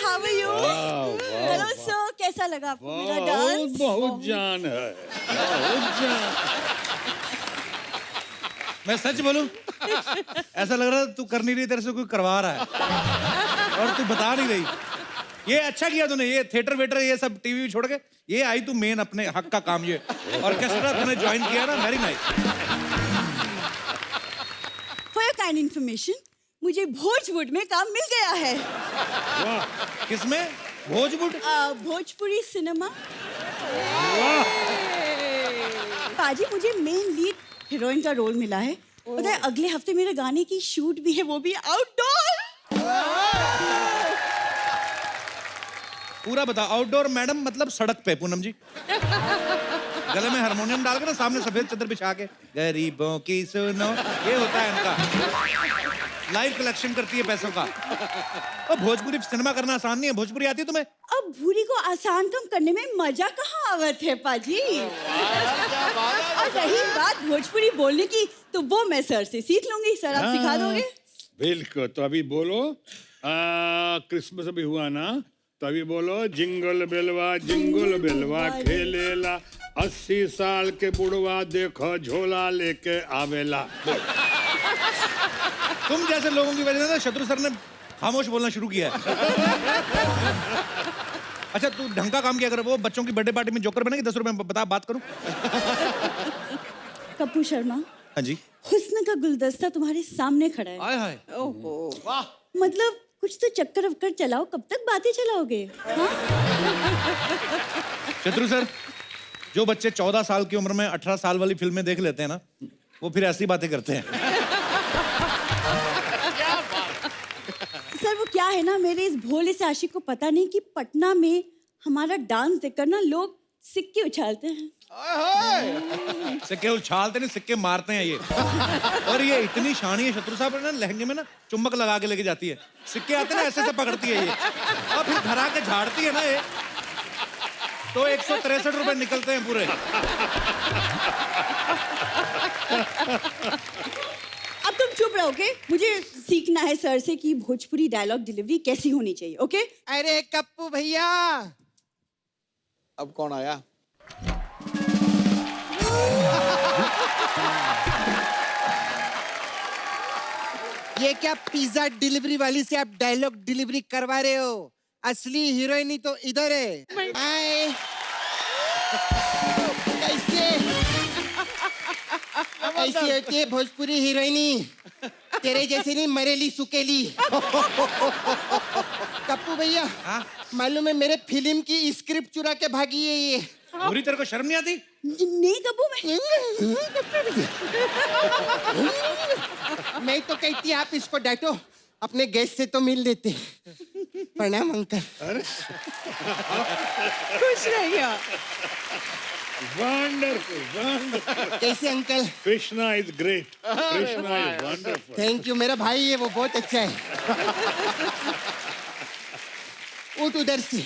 How are you? Hello sir, कैसा लगा आपको मेरा डांस? बहुत जान है, बहुत जान। मैं सच बोलूं, ऐसा लग रहा है तू कर नहीं रही, तेरे से कोई करवा रहा है और तू बता नहीं रही। ये अच्छा किया तूने, ये थिएटर वेटर ये सब टीवी छोड़ के ये आई तू मेन अपने हक का काम, ये ऑर्केस्ट्रा तूने ज्वाइन किया ना, very nice. For your kind information, मुझे भोजपुर में काम मिल गया है। किसमें? भोजपुर? भोजपुरी सिनेमा। पाजी मुझे मेन लीड हीरोइन का रोल मिला है। पता है अगले हफ्ते मेरे गाने की शूट भी है, वो भी आउटडोर। पूरा बता। आउटडोर मैडम मतलब सड़क पे पूनम जी, गले में हारमोनियम डाल के ना, सामने सफेद चादर बिछा के गरीबों की सुनो, ये होता है इनका। लाइव कलेक्शन करती है पैसों का। और भोजपुरी सिनेमा करना आसान नहीं है। भोजपुरी आती है तुम्हें? अब भूरी को आसान कम करने में मजा कहाँ आवत है पाजी। और रही बात भोजपुरी बोलने की, तो वो मैं सर से सीख लूंगी। सर आप सिखा दोगे? बिल्कुल। तो अभी बोलो, क्रिसमस अभी हुआ ना, तभी बोलो जिंगल बेलवा खेलेला 80 साल के बुढ़वा देखो झोला लेके आवेला। तुम जैसे लोगों की वजह से ना शत्रु सर ने खामोश बोलना शुरू किया है। अच्छा तू ढंग का काम किया कर, वो बच्चों की बर्थडे पार्टी में जोकर बनेगी 10 रुपए में, बता बात करूं। कपूर शर्मा, हाँ जी। हुस्न का गुलदस्ता तुम्हारे सामने खड़ा है। आय हाय। ओहो, मतलब कुछ तो चक्कर वक्कर चलाओ, कब तक बातें चलाओगे? हाँ? शत्रु सर, जो बच्चे 14 साल की उम्र में 18 साल वाली फिल्में देख लेते हैं ना, वो फिर ऐसी बातें करते हैं। सर वो क्या है ना, मेरे इस भोले से आशिक को पता नहीं कि पटना में हमारा डांस देखकर ना लोग सिक्के उछालते हैं। सिक्के उछालते नहीं, सिक्के मारते हैं ये। और ये इतनी शानी है शत्रु साहब, ना लहंगे में ना चुम्बक लगा के लेके जाती है, सिक्के आते हैं ना ऐसे से पकड़ती है ये, और फिर घर आके झाड़ती है ना ये, तो 163 रुपए निकलते हैं पूरे। अब तुम चुप रहोगे, मुझे सीखना है सर से कि भोजपुरी डायलॉग डिलीवरी कैसी होनी चाहिए। ओके? अरे कप्पू भैया, अब कौन आया? ये क्या पिज्जा डिलीवरी वाली से आप डायलॉग डिलीवरी करवा रहे हो? असली हीरोइनी तो इधर है। हाय, कैसे ऐसी होती है भोजपुरी हीरोइनी? तेरे जैसे नहीं, मरेली सुकेली। कप्पू भैया, मालूम है मेरे फिल्म की स्क्रिप्ट चुरा के भागी है ये। पूरी तेरे को शर्म नहीं आती? नहीं कपूर, मैं तो कहती आप इसको डांटो, अपने गेस्ट से तो मिल लेते। प्रणाम अंकल। खुश रहिए। वंडरफुल। कैसे uncle? Krishna is great, Krishna is wonderful. Thank you, मेरा भाई है वो बहुत अच्छा है। उठ उधर से,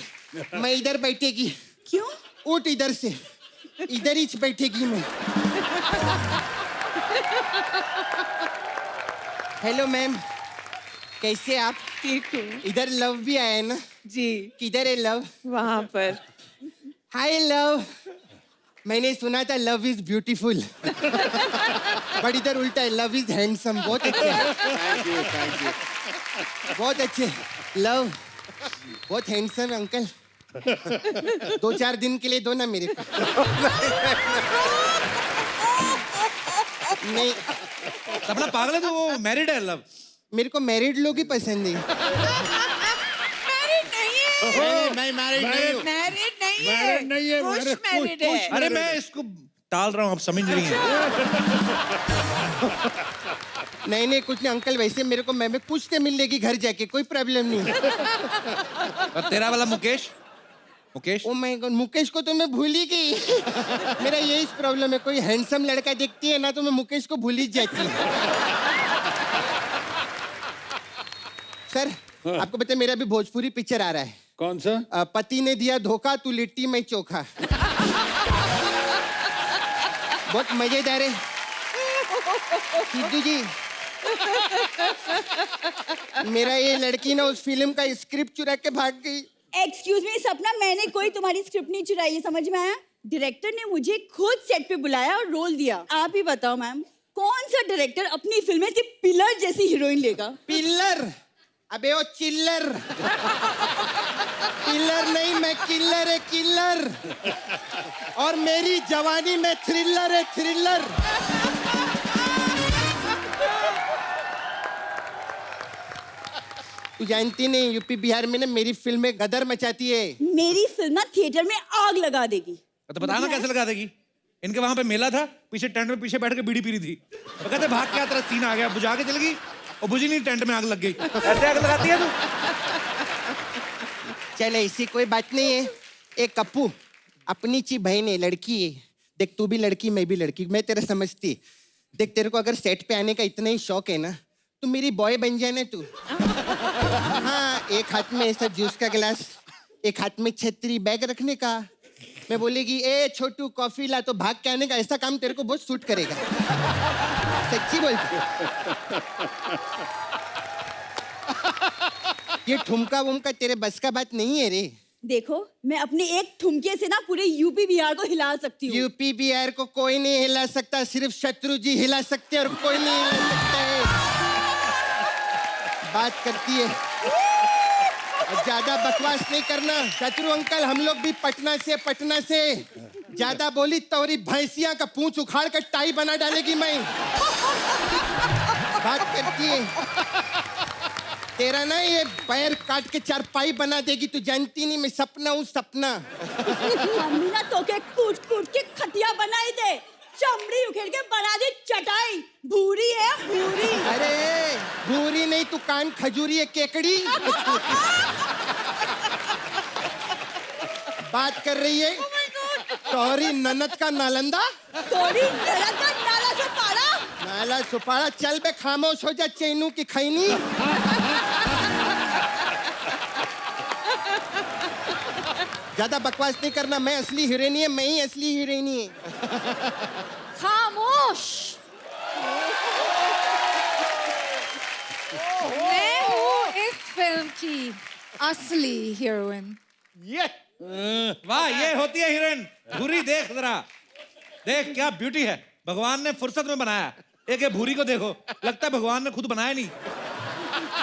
मैं इधर बैठेगी। क्यों? उठ इधर से, इधर ही बैठेगी मैं। हेलो मैम, कैसे आप? ठीक हूँ इधर लव भी आया है ना? जी, किधर है लव? वहाँ पर। हाय लव, मैंने सुना था लव इज ब्यूटीफुल, बट इधर उल्टा है, लव इज हैंडसम। बहुत अच्छे, बहुत अच्छे। लव बहुत हैंडसम अंकल। 2-4 दिन के लिए दो ना मेरे को। नहीं, सपना पागल है तो वो मैरिड है लव। मेरे को मैरिड लोग ही पसंद है। मैं मैरिड नहीं हूँ। मैरिड नहीं है, मैरिड नहीं है, खुश मैरिड मैरिड है। अरे मैं इसको टाल रहा हूँ, आप समझ रही हैं। नहीं नहीं कुछ नहीं अंकल, वैसे मेरे को मैं पूछते मिल लेगी घर जाके, कोई प्रॉब्लम नहीं। और तेरा वाला Mukesh? Mukesh? Oh my God, Mukesh को तो मैं भूल ही गई। मेरा यही प्रॉब्लम है, कोई हैंडसम लड़का देखती है ना तो मैं मुकेश को भूल ही जाती हूँ। सर आपको पता है मेरा भी भोजपुरी पिक्चर आ रहा है। कौन सा? पति ने दिया धोखा, तू लिट्टी मैं चोखा। बहुत मजेदार है सिद्धू जी। मेरा ये लड़की ना उस फिल्म का स्क्रिप्ट चुरा के भाग गई। एक्सक्यूज मी सपना, मैंने कोई तुम्हारी स्क्रिप्ट नहीं चुराई है, समझ में आया? डायरेक्टर ने मुझे खुद सेट पे बुलाया और रोल दिया। आप ही बताओ मैम, कौन सा डायरेक्टर अपनी फिल्म में सिर्फ पिलर जैसी हीरोइन लेगा? पिल्लर? अबे वो चिल्लर। पिल्लर नहीं, मैं किल्लर है, किल्लर। और मेरी जवानी में थ्रिलर है, थ्रिलर। तू जानती नहीं, यूपी बिहार में ना मेरी फिल्में गदर मचाती है। मेरी फिल्म ना थिएटर में आग लगा देगी। तो बताना कैसे लगा देगी? इनके वहां पे मेला था, पीछे टेंट में पीछे बैठ के बीड़ी पी रही थी, वो कहते भाग क्या तेरा सीन आ गया, बुझा के चल गई और बुझी नहीं, टेंट में आग लग गई। ऐसे आग लगाती है तू? चल ऐसी कोई बात नहीं है। एक कप्पू अपनी ची बहन है, लड़की है। देख तू भी लड़की, मैं भी लड़की, मैं तेरा समझती। देख तेरे को अगर सेट पे आने का इतना ही शौक है ना, तो मेरी बॉय बन जाए ना तू। हाँ, एक हाथ में ऐसा जूस का गिलास, एक हाथ में छतरी, बैग रखने का। मैं बोलेगी ए छोटू कॉफी ला, तो भाग के आने का। ऐसा काम तेरे को बहुत सूट करेगा। सच्ची बोलती। ये ठुमका वुमका तेरे बस का बात नहीं है रे। देखो मैं अपने एक ठुमके से ना पूरे यूपी बिहार को हिला सकती हूँ। यूपी बिहार को कोई नहीं हिला सकता, सिर्फ शत्रु जी हिला सकते हैं और कोई नहीं हिला सकता है। बात करती है और ज्यादा बकवास नहीं करना। शत्रु अंकल, हम लोग भी पटना से ज्यादा बोली तोरी भैंसिया का पूंछ उखाड़ कर टाई बना डालेगी मैं। बात करती है तेरा ना ये पैर काट के चारपाई बना देगी, तू जानती नहीं मैं सपना हूँ सपना। मम्मी ना तो के कूट कूट के खटिया बनाई दे, चमड़ी उखेड़ के बना दे चटाई। भूरी है भूरी। अरे भूरी नहीं, तू कान खजूरी है केकड़ी। बात कर रही है तोरी ननद का नालंदा, तोरी ननद का नाला सुपारा। नाला सुपारा। चल बे खामोश हो जा चैनू की खैनी। ज्यादा बकवास नहीं करना, मैं असली हीरोइन है, मैं ही असली हीरोइन है। खामोश। मैं हूँ इस फिल्म की असली हीरोइन। ये वाह, ये होती है हीरोइन। भूरी देख जरा, देख क्या ब्यूटी है, भगवान ने फुर्सत में बनाया। एक ये भूरी को देखो, लगता है भगवान ने खुद बनाया नहीं,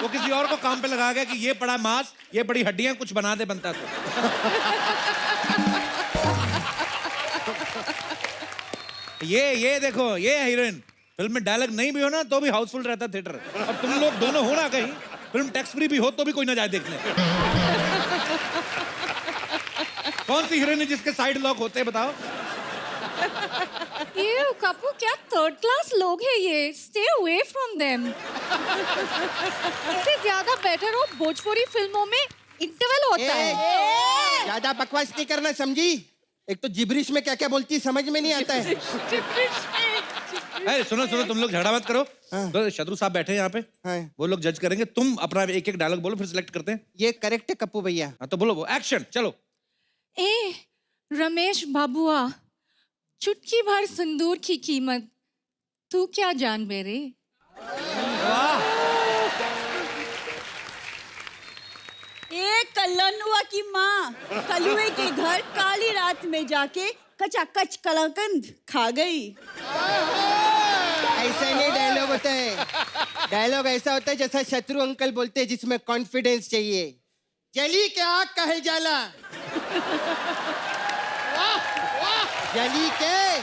वो किसी और को काम पे लगा गया कि ये पड़ा मांस, ये बड़ी हड्डियां, कुछ बना दे बनता तो। ये देखो, ये हीरोइन। फिल्म में डायलॉग नहीं भी हो ना तो भी हाउसफुल रहता थिएटर। अब तुम लोग दोनों हो ना कहीं, फिल्म टैक्स फ्री भी हो तो भी कोई ना जाए देखने। कौन सी हीरोइन है जिसके साइड लॉक होते हैं बताओ? ये कपूर क्या थर्ड क्लास लोग हैं ये, स्टे अवे फ्रॉम देम। इससे ज्यादा बेटर हो भोजपुरी फिल्मों में इंटरवल होता है। ज्यादा बकवास नहीं करना, समझी? एक तो जिब्रिश में क्या क्या बोलती है समझ में नहीं आता है। अरे सुनो सुनो, तुम लोग झगड़ा मत करो। हाँ। तो शत्रु साहब बैठे हैं यहाँ पे, हाँ। वो लोग जज करेंगे। तुम अपना एक एक डायलॉग बोलो, फिर सिलेक्ट करते हैं। ये करेक्ट है कप्पू भैया। हाँ तो बोलो, वो एक्शन चलो। ए रमेश बाबुआ, चुटकी भर सिंदूर की कीमत तू क्या जान बेरे। एक कल्लनुआ की माँ कलुए के घर काली रात में जाके कचाकच कलाकंद खा गई। ऐसा नहीं डायलॉग होता है। डायलॉग ऐसा होता है जैसा शत्रु अंकल बोलते हैं, जिसमें कॉन्फिडेंस चाहिए। जली के आग कहे जाला, जली के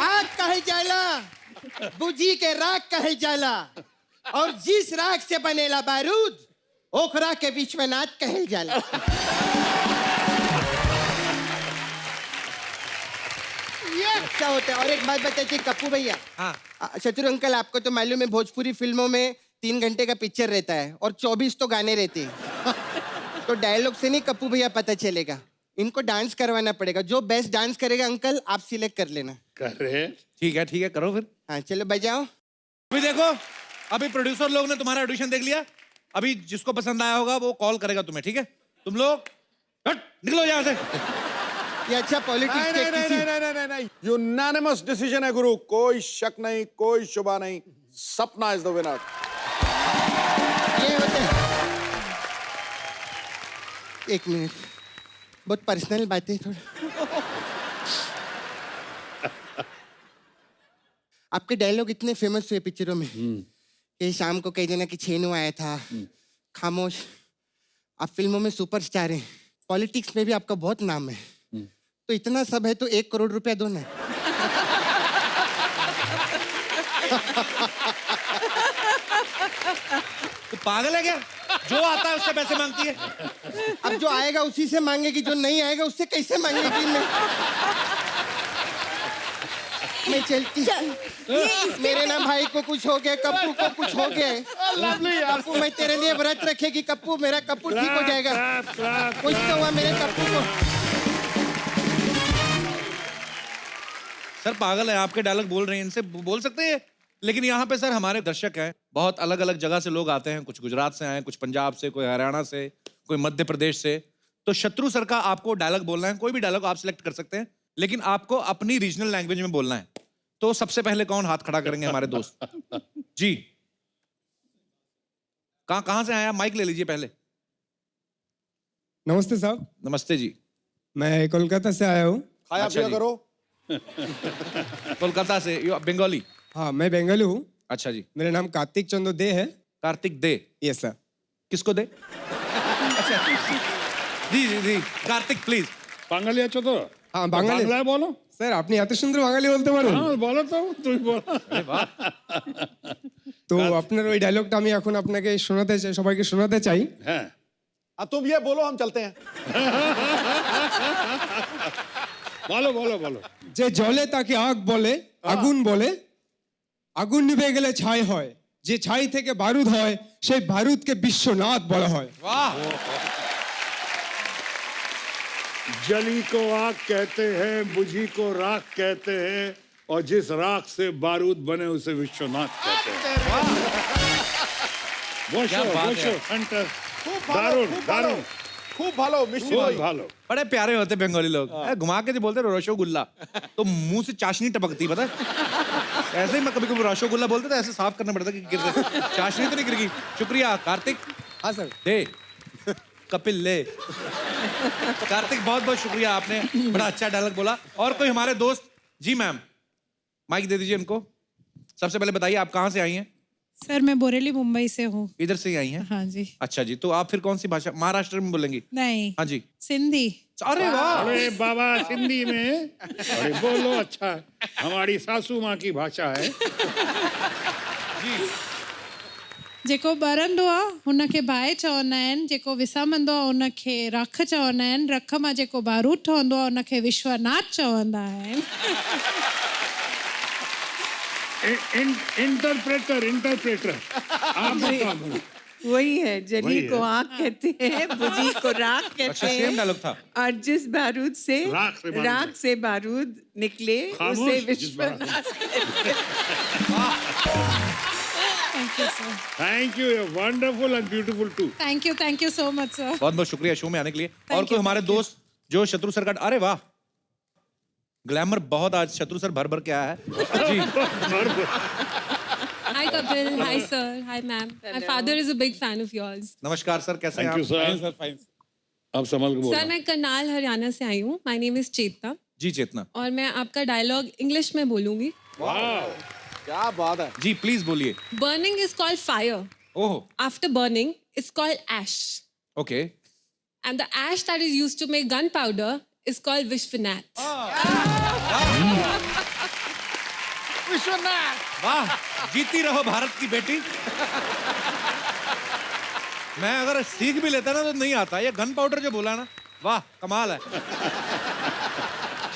आग कहे जाला, बुझी के राख कहे जाला, और जिस राख से बनेला बारूद ओखरा के विश्वनाथ कहे जाला। अच्छा होता है। और एक बात बताइए कप्पू भैया। हाँ। शत्रु अंकल, आपको तो मालूम है भोजपुरी फिल्मों में 3 घंटे का पिक्चर रहता है और 24 तो गाने रहते हैं। तो डायलॉग से नहीं कप्पू भैया पता चलेगा, इनको डांस करवाना पड़ेगा। जो बेस्ट डांस करेगा अंकल आप सिलेक्ट कर लेना। कर रहे ठीक है करो फिर। हाँ चलो बजाओ। अभी देखो, अभी प्रोड्यूसर लोग ने तुम्हारा ऑडिशन देख लिया। अभी जिसको पसंद आया होगा वो कॉल करेगा तुम्हें, ठीक है? तुम लोग हट, निकलो यहाँ से। ये अच्छा पॉलिटिक्स के किसी नहीं, यूनानिमस डिसीजन है गुरु, कोई शक नहीं, कोई शुबा नहीं। सपना इज द विनर। ये होता है। एक मिनट, बहुत पर्सनल बातें थोड़ा। आपके डायलॉग इतने फेमस हुए पिक्चरों में कि शाम को कई देना कि छेनू आया था, खामोश। आप फिल्मों में सुपरस्टार हैं, पॉलिटिक्स में भी आपका बहुत नाम है। तो इतना सब है तो 1 करोड़ रुपया दो ना। तो पागल है क्या? जो आता है उससे पैसे मांगती है। अब जो आएगा उसी से मांगेगी, जो नहीं आएगा उससे कैसे मांगेगी? मैं चलती। मेरे ना भाई को कुछ हो गया, कप्पू को कुछ हो गया। कप्पू मैं तेरे लिए व्रत रखेगी कप्पू, मेरा कप्पू ठीक हो जाएगा। कुछ तो हुआ मेरे कप्पू को। सर पागल है, आपके डायलॉग बोल रहे हैं, इनसे बोल सकते हैं। लेकिन यहाँ पे सर हमारे दर्शक हैं, बहुत अलग अलग जगह से लोग आते हैं। कुछ गुजरात से आए, कुछ पंजाब से, कोई हरियाणा से, कोई मध्य प्रदेश से। तो शत्रु सर का आपको डायलॉग बोलना है, कोई भी डायलॉग आप सिलेक्ट कर सकते हैं, लेकिन आपको अपनी रीजनल लैंग्वेज में बोलना है। तो सबसे पहले कौन हाथ खड़ा करेंगे हमारे दोस्त? जी, कहाँ से आया? माइक ले लीजिए पहले। नमस्ते साहब, नमस्ते जी। मैं कोलकाता से आया हूँ। खाया अच्छा पिया जी। करो। कोलकाता से, यू बंगाली। हाँ, मैं बेंगलुरु हूँ। अच्छा जी। मेरा नाम कार्तिक चंद्र दे है। कार्तिक दे। Yes sir. किसको दे? अच्छा जी जी जी, कार्तिक प्लीज। বাঙালি আছো তো? हाँ, বাঙালি। বাংলায় বলো। স্যার আপনি এত সুন্দর বাঙালি বলতে পারেন? হ্যাঁ বলো তো, তুমি বলো। তো আপনার ওই ডায়লগটা আমি এখন আপনাকে শোনাতে চাই, সবাইকে শোনাতে চাই। হ্যাঁ। तुम ये बोलो, हम चलते हैं। বলো বলো বলো। যে জলে তাকে আগ বলে, আগুন বলে, আগুন নিভে গেলে ছাই হয়, যে ছাই থেকে বারুদ হয় সেই বারুদকে বিশ্বনাথ বলা হয়। वाह, जली को आग कहते हैं, बुझी को राख कहते हैं, और जिस राख से बारूद बने उसे विश्वनाथ कहते हैं। क्या बात है। सेंटर खूब भालो, दारुण खूब भालो, दारुण खूब भालो मिश्री बहुत भाई। भालो। बड़े प्यारे होते बंगाली लोग। घुमा के जो बोलते हैं रसोगुल्ला, तो मुंह से चाशनी टपकती, पता है? ऐसे ही मैं कभी कभी रसोगुल्ला बोलते तो ऐसे साफ करना पड़ता कि चाशनी तो नहीं गिरेगी। शुक्रिया कार्तिक हाँ सर। दे, कपिल ले। कार्तिक बहुत बहुत शुक्रिया, आपने बड़ा अच्छा डायलॉग बोला। और कोई हमारे दोस्त? जी मैम, माइक दे दीजिए उनको। सबसे पहले बताइए आप कहाँ से आई हैं? सर मैं बोरेली मुंबई से हूँ। इधर से ही आई हैं? हाँ जी। अच्छा जी, तो आप फिर कौन सी भाषा, महाराष्ट्र में बोलेंगी? नहीं, हाँ जी। सिंधी। अरे वाह, अरे बाबा सिंधी में, अरे बोलो अच्छा, हमारी सासू माँ की भाषा है। जेको ॿरंदो आहे हुनखे बाहि चवंदा आहिनि, जेको विसामंदो आहे हुनखे रख चवंदा आहिनि, रख मां जेको बारूद ठहंदो आहे हुनखे विश्वनाथ चवंदा आहिनि। इंटरप्रेटर इंटरप्रेटर आप बताओ। वही है, जली वही को है। आग कहते हैं, बुझी को राख अच्छा कहते सेम हैं, डायलॉग था। और जिस बारूद से राख से बारूद निकले खामोश, उसे जिस Vishwanath. Thank you, wonderful and beautiful too. Thank you so much sir. बहुत बहुत शुक्रिया शो में आने के लिए। और you, कोई हमारे thank you. दोस्त जो शत्रु सर का, अरे वाह, ग्लैमर बहुत आज शत्रु सर भर भर के आया है जी। Hi Kapil, hi sir, hi ma'am. My father is a big fan of yours. नमस्कार सर, कैसे हैं थैंक यू आप? सर। अब संभल के सर बोलो। मैं करनाल हरियाणा से आई हूँ. My name is चेतना जी चेतना और मैं आपका डायलॉग इंग्लिश में बोलूंगी. वाह, क्या बात है। जी, प्लीज बोलिए। Burning is called fire. Oh After burning, it's called ash. Okay, And the ash that is used to make gunpowder is called Vishwanath. वाह, जीती रहो भारत की बेटी। मैं अगर सीख भी लेता ना तो नहीं आता, ये गन पाउडर जो बोला ना, वाह कमाल है।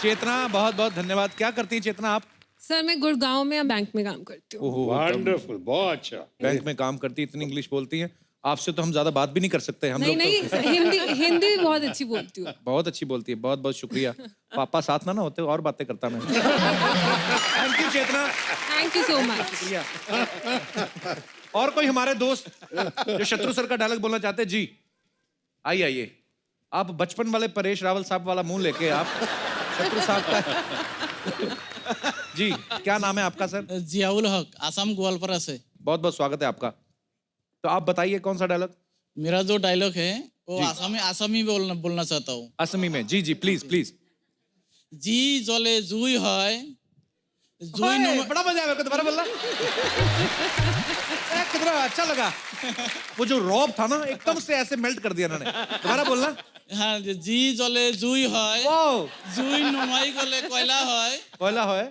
चेतना बहुत बहुत धन्यवाद। क्या करती है चेतना आप? सर मैं गुड़गांव में या बैंक में काम करती हूँ. ओहो, वंडरफुल, बहुत अच्छा। बैंक में काम करती, इतनी इंग्लिश बोलती हैं। आपसे तो हम ज्यादा बात भी नहीं कर सकते हम नहीं लोग नहीं, तो। हिंदी भी बहुत अच्छी बोलती हूँ. बहुत अच्छी बोलती है, बहुत बहुत शुक्रिया। पापा साथ ना होते और बातें करता मैं। Thank you Chetna, thank you so much. शुक्रिया। और कोई हमारे दोस्त जो शत्रु सर का डायलॉग बोलना चाहते हैं? जी आइए आइए। आप बचपन वाले परेश रावल साहब वाला मुंह लेके आप शत्रु साहब का। जी क्या नाम है आपका सर? जियाउल हक, आसाम ग्वालपारा से। बहुत बहुत स्वागत है आपका। तो आप बताइए कौन सा डायलॉग? मेरा जो डायलॉग है वो आसामी बोलना चाहता हूँ। असमी में? जी जी प्लीज प्लीज। जी जले जुई है, जुई ओए, बड़ा मजा आया, दोबारा बोलना। कितना अच्छा लगा। वो जो रॉब था ना एकदम से ऐसे मेल्ट कर दिया इन्होंने। दोबारा बोलना। हाँ, जी जले जुई है, ओ जुई नुमाई गले कोयला है, कोयला है।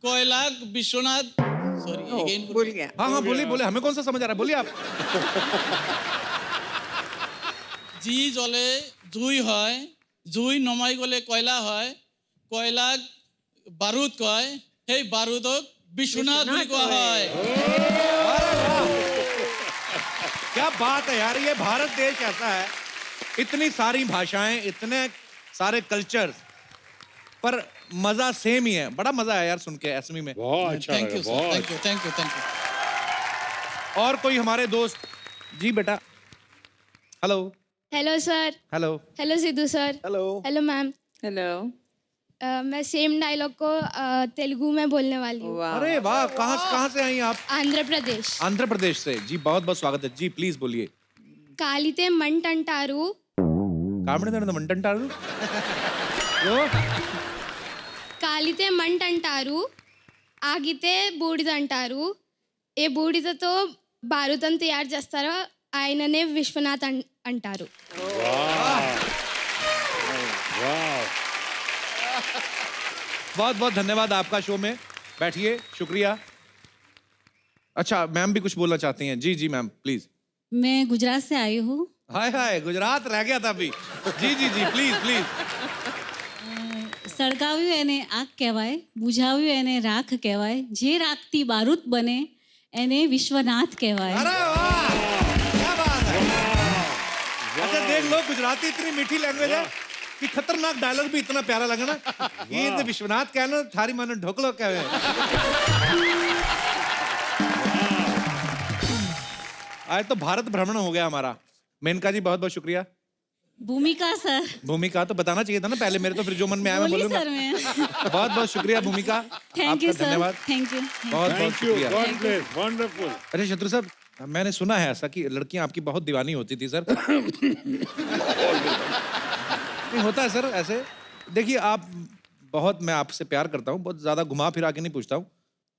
कोयला विश्वनाथ। सॉरी अगेन भूल गया। हाँ हाँ बोलिए बोलिए, हमें कौन सा समझ आ रहा है, बोलिए आप। जी जले जुई है, जुई नुमाई गले कोयला है, कोयला बारूद कय, हे बारूदक विश्वनाथ বুলি কোৱা হয়। क्या बात है यार, ये भारत देश ऐसा है, इतनी सारी भाषाएं, इतने सारे कल्चर, पर मजा सेम ही है। बड़ा मजा आया यार सुन के असमी में। बहुत अच्छा थैंक लगा, यू सर, बहुत। Thank you thank you thank you. और कोई हमारे दोस्त? जी बेटा। Hello hello sir. Hello. Hello Sidhu sir. Hello. Hello ma'am. Hello. मैं सेम डायलॉग को तेलुगु में बोलने वाली हूँ। वाह। अरे वाह, कहाँ से आई आप? आंध्र प्रदेश। आंध्र प्रदेश से। जी बहुत बहुत स्वागत है। जी प्लीज बोलिए। कालिते मंट अंटारू। కామెడీ మంటంటారు కాలితే మంట అంటారు, ఆగితే బూడిద అంటారు. ఏ బూడిదతో భారతం తయారు చేస్తారో ఆయననే విశ్వనాథ్ అంటారు. बहुत बहुत धन्यवाद आपका शो में. बैठिए, शुक्रिया. अच्छा, मैम भी कुछ बोलना चाहती हैं. जी जी मैम, प्लीज. मैं गुजरात से आई हूँ. हाय हाय, गुजरात रह गया था अभी. जी जी जी, प्लीज प्लीज. સળગાવ્યું એને આગ કહેવાય, બુઝાવ્યું એને રાખ કહેવાય, જે રાખતી બારૂદ બને એને વિશ્વનાથ કહેવાય. अरे वाह, क्या बात है. अच्छा देख लो, गुजराती इतनी मीठी लैंग्वेज है कि खतरनाक डायलॉग भी इतना प्यारा लगा ना. ये तो विश्वनाथ कहना, थारी मानो ढोकलो कहे. आज तो भारत भ्रमण हो गया हमारा. मेनका जी बहुत बहुत शुक्रिया. ભૂમિકા સર. भूमिका तो बताना चाहिए था ना पहले, मेरे तो फिर जो मन में आया मैं बोली बोलूंगा. सर मैं. बहुत बहुत शुक्रिया भूमिका. थैंक यू आपका सर. धन्यवाद. Thank you. बहुत बहुत थैंक यू. शुक्रिया. God bless. वंडरफुल. अरे शत्रु साहब, मैंने सुना है ऐसा कि लड़कियां आपकी बहुत दीवानी होती थी सर. नहीं होता है सर ऐसे. देखिए आप बहुत, मैं आपसे प्यार करता हूँ, बहुत ज्यादा घुमा फिरा के नहीं पूछता हूँ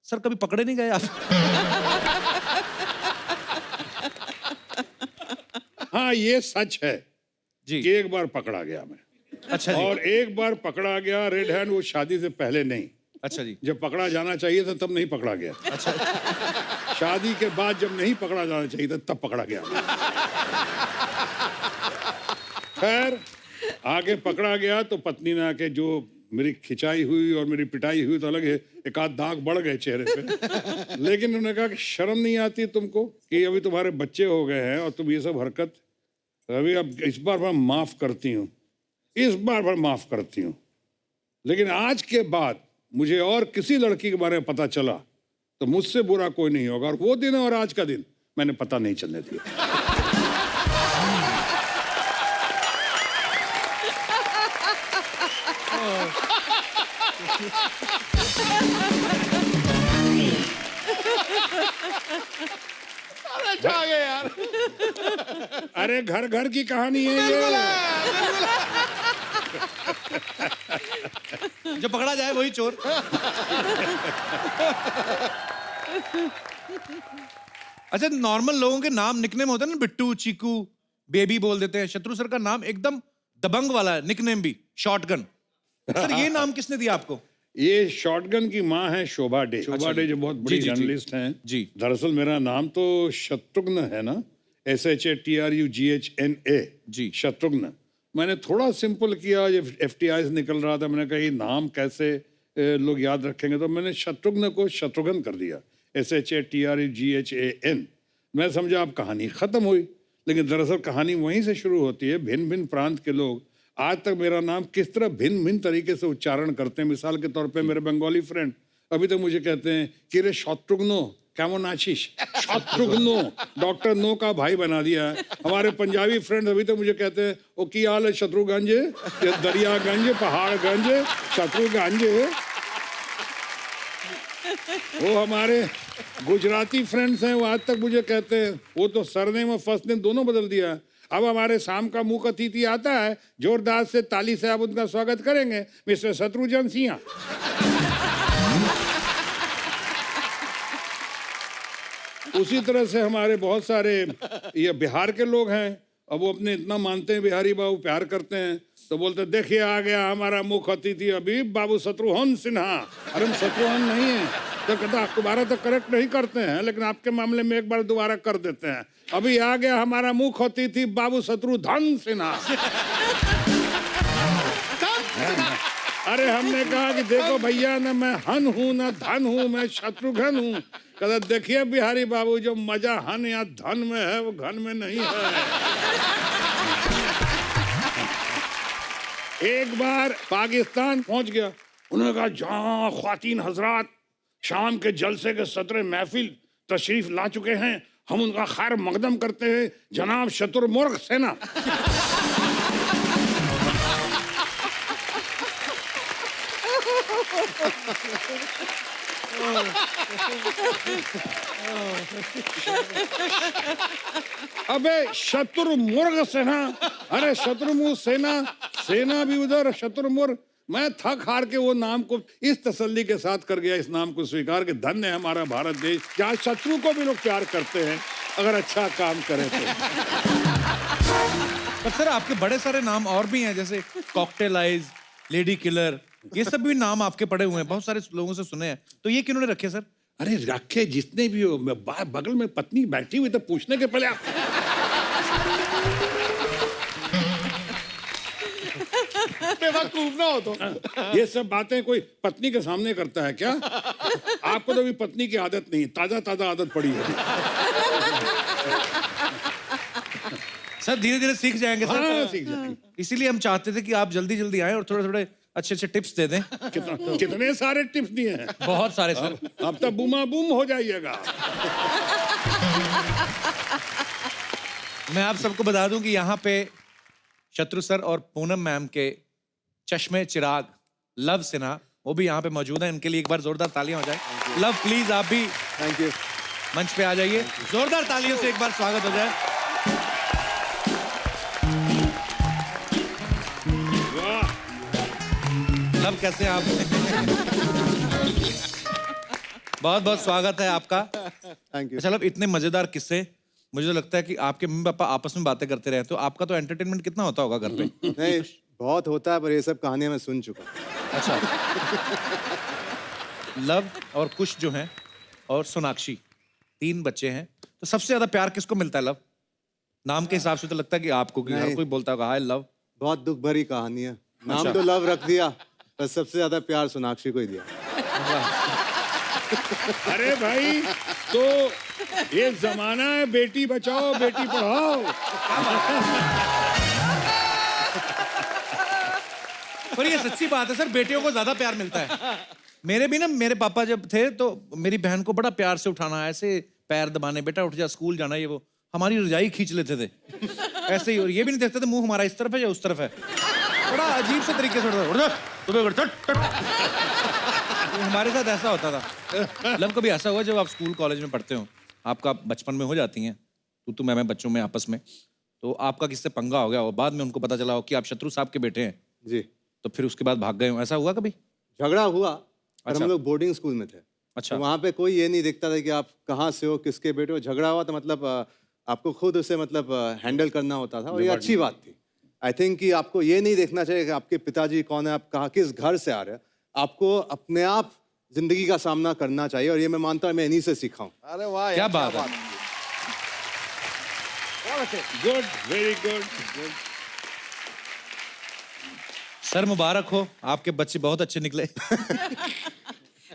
सर. कभी पकड़े नहीं गए आप? हाँ, ये सच है जी. कि एक बार पकड़ा गया मैं. अच्छा जी. और एक बार पकड़ा गया रेड हैंड, वो शादी से पहले नहीं. अच्छा जी. जब पकड़ा जाना चाहिए था तब नहीं पकड़ा गया. अच्छा. शादी के बाद जब नहीं पकड़ा जाना चाहिए था तब पकड़ा गया. खैर, आगे पकड़ा गया तो पत्नी ने आके जो मेरी खिंचाई हुई और मेरी पिटाई हुई तो अलग है, एक आध दाग बढ़ गए चेहरे पे. लेकिन उन्होंने कहा कि शर्म नहीं आती तुमको कि अभी तुम्हारे बच्चे हो गए हैं और तुम ये सब हरकत. अभी अब इस बार मैं माफ करती हूँ, इस बार मैं माफ करती हूँ. लेकिन आज के बाद मुझे और किसी लड़की के बारे में पता चला तो मुझसे बुरा कोई नहीं होगा. और वो दिन और आज का दिन मैंने पता नहीं चलने दिया. अरे घर घर की कहानी है ये. जो पकड़ा जाए वही चोर. अच्छा, नॉर्मल लोगों के नाम निकनेम होते हैं ना, बिट्टू, चीकू, बेबी बोल देते हैं. शत्रु सर का नाम एकदम दबंग वाला है, निकनेम भी शॉटगन. सर ये नाम किसने दिया आपको? ये शॉटगन की माँ है शोभा डे. शोभा डे जो बहुत बड़ी जी, जी, जी. जर्नलिस्ट हैं. जी. दरअसल मेरा नाम तो शत्रुघ्न है ना, SHATRUGHNA. जी. शत्रुघ्न. मैंने थोड़ा सिंपल किया, जब FTI से निकल रहा था मैंने कहा ये नाम कैसे लोग याद रखेंगे, तो मैंने शत्रुघ्न को शत्रुघ्न कर दिया, SHATRUGHAN. मैं समझा अब कहानी खत्म हुई, लेकिन दरअसल कहानी वहीं से शुरू होती है. भिन्न भिन्न प्रांत के लोग आज तक मेरा नाम किस तरह भिन्न भिन्न तरीके से उच्चारण करते हैं. मिसाल के तौर पे मेरे बंगाली फ्रेंड अभी तक मुझे कहते हैं कि रे शत्रुघ्नो केमन आशीष. शत्रुघ्नो, डॉक्टर नो का भाई बना दिया है. हमारे पंजाबी फ्रेंड अभी तक मुझे कहते हैं ओ की हाल है शत्रुगंज, दरियागंज, पहाड़गंज, शत्रुगंज. वो हमारे गुजराती फ्रेंड्स हैं, वो आज तक मुझे कहते हैं, वो तो सरनेम और फर्स्ट नेम दोनों बदल दिया है. अब हमारे शाम का मुख्य अतिथि आता है, जोरदार से ताली से आप उनका स्वागत करेंगे, मिस्टर शत्रुघ्न सिंह. उसी तरह से हमारे बहुत सारे ये बिहार के लोग हैं. अब वो अपने इतना मानते हैं बिहारी बाबू, प्यार करते हैं, तो बोलते हैं देखिए आ गया हमारा मुख्य अतिथि अभी बाबू शत्रुघ्न सिन्हा. अरे हम शत्रुघ्न नहीं है, तो कहता दोबारा तो करेक्ट नहीं करते हैं, लेकिन आपके मामले में एक बार दोबारा कर देते हैं. अभी आ गया हमारा मुख्य अतिथि बाबू शत्रुघ्न सिन्हा. अरे हमने कहा कि देखो भैया, ना मैं हन हूँ ना धन हूँ, मैं शत्रुघ्न हूँ. कहता देखिए बिहारी बाबू, जो मजा हन या धन में है वो घन में नहीं है. एक बार पाकिस्तान पहुंच गया, उन्होंने कहा जहाँ ख्वातीन हजरात शाम के जलसे के सदर महफिल तशरीफ ला चुके हैं, हम उनका खैर मकदम करते हैं जनाब शत्रुमुर्ग सेना. अबे शत्रुमुर्ग सेना, अरे शत्रुमुर्ग सेना, सेना भी उधर, शत्रुमुर्ग। मैं थक हार के वो नाम को इस तसल्ली के साथ कर गया, इस नाम को स्वीकार के धन्य है हमारा भारत देश, जहाँ शत्रु को भी लोग प्यार करते हैं अगर अच्छा काम करे तो। पर सर आपके बड़े सारे नाम और भी हैं, जैसे कॉकटेल आइज, लेडी किलर, ये सब भी नाम आपके पड़े हुए हैं, बहुत सारे लोगों से सुने हैं, तो ये किन्होंने रखे सर? अरे रखे जितने भी हो, बगल में पत्नी बैठी हुई तो पूछने के पहले आप बेवकूफ ना हो तो। ये सब बातें कोई पत्नी के सामने करता है क्या? आपको तो अभी पत्नी की आदत नहीं, ताजा ताजा आदत पड़ी है। सर धीरे धीरे सीख जाएंगे सर। हाँ, सीख जाएंगे। इसीलिए हम चाहते थे कि आप जल्दी जल्दी आए और थोड़े थोड़े अच्छे अच्छे टिप्स दे दें। कितने सारे टिप्स दिए हैं? बहुत सारे सर। अब तो बूमा बूम हो जाइएगा। मैं आप सबको बता दूं कि यहाँ पे शत्रु सर और पूनम मैम के चश्मे चिराग लव सिन्हा वो भी यहाँ पे मौजूद है, इनके लिए एक बार जोरदार तालियां हो जाए। लव प्लीज आप भी थैंक यू। मंच पे आ जाइए, जोरदार तालियों से एक बार स्वागत हो जाए। वाह, लव कैसे हैं आप? बहुत बहुत स्वागत है आपका। Thank you. अच्छा लव, इतने मजेदार किस्से, मुझे तो लगता है कि आपके मम्मी पापा आपस में बातें करते रहे, तो आपका तो एंटरटेनमेंट कितना होता होगा घर पे? नहीं, बहुत होता है, पर ये सब कहानियां मैं सुन चुका हूं। अच्छा। लव और कुश जो हैं और सोनाक्षी, 3 बच्चे हैं, तो सबसे ज्यादा प्यार किसको मिलता है लव? नाम के हिसाब से तो लगता है कि आपको, कि हर नहीं। कोई बोलता होगा हाय लव। बहुत दुख भरी कहानी है। नाम अच्छा। तो लव रख दिया, पर सबसे ज्यादा प्यार सोनाक्षी को ही दिया। अरे भाई, तो ये जमाना है बेटी बचाओ बेटी पढ़ाओ। पर ये सच्ची बात है सर, बेटियों को ज्यादा प्यार मिलता है। मेरे भी ना, मेरे पापा जब थे तो मेरी बहन को बड़ा प्यार से उठाना, ऐसे पैर दबाने, बेटा उठ जा स्कूल जाना, ये वो, हमारी रजाई खींच लेते थे ऐसे ही। और ये भी नहीं देखते थे मुंह हमारा इस तरफ है या उस तरफ है, बड़ा अजीब से तरीके से उठ जा, तुम्हें उठ, टट, टट। हमारे साथ ऐसा होता था। लव कभी ऐसा हुआ जब आप स्कूल कॉलेज में पढ़ते हो, आपका बचपन में हो जाती हैं तू मैं बच्चों में आपस में, तो आपका किससे पंगा हो गया हो, बाद में उनको पता चला हो कि आप शत्रु साहब के बेटे हैं, जी। तो फिर उसके बाद भाग गए हो, ऐसा हुआ कभी? झगड़ा हुआ, और अच्छा। हम लोग बोर्डिंग स्कूल में थे। अच्छा। तो वहाँ पे कोई ये नहीं देखता था कि आप कहाँ से हो, किसके बेटे हो। झगड़ा हुआ तो मतलब आपको खुद उसे मतलब हैंडल करना होता था, और ये अच्छी बात थी। आई थिंक कि आपको ये नहीं देखना चाहिए कि आपके पिताजी कौन है, आप कहाँ किस घर से आ रहे हैं। आपको अपने आप जिंदगी का सामना करना चाहिए, और ये मैं मानता हूँ मैं इन्हीं से सीखा हूँ। अरे वाह, क्या बात है। Good, very good. सर मुबारक हो, आपके बच्चे बहुत अच्छे निकले।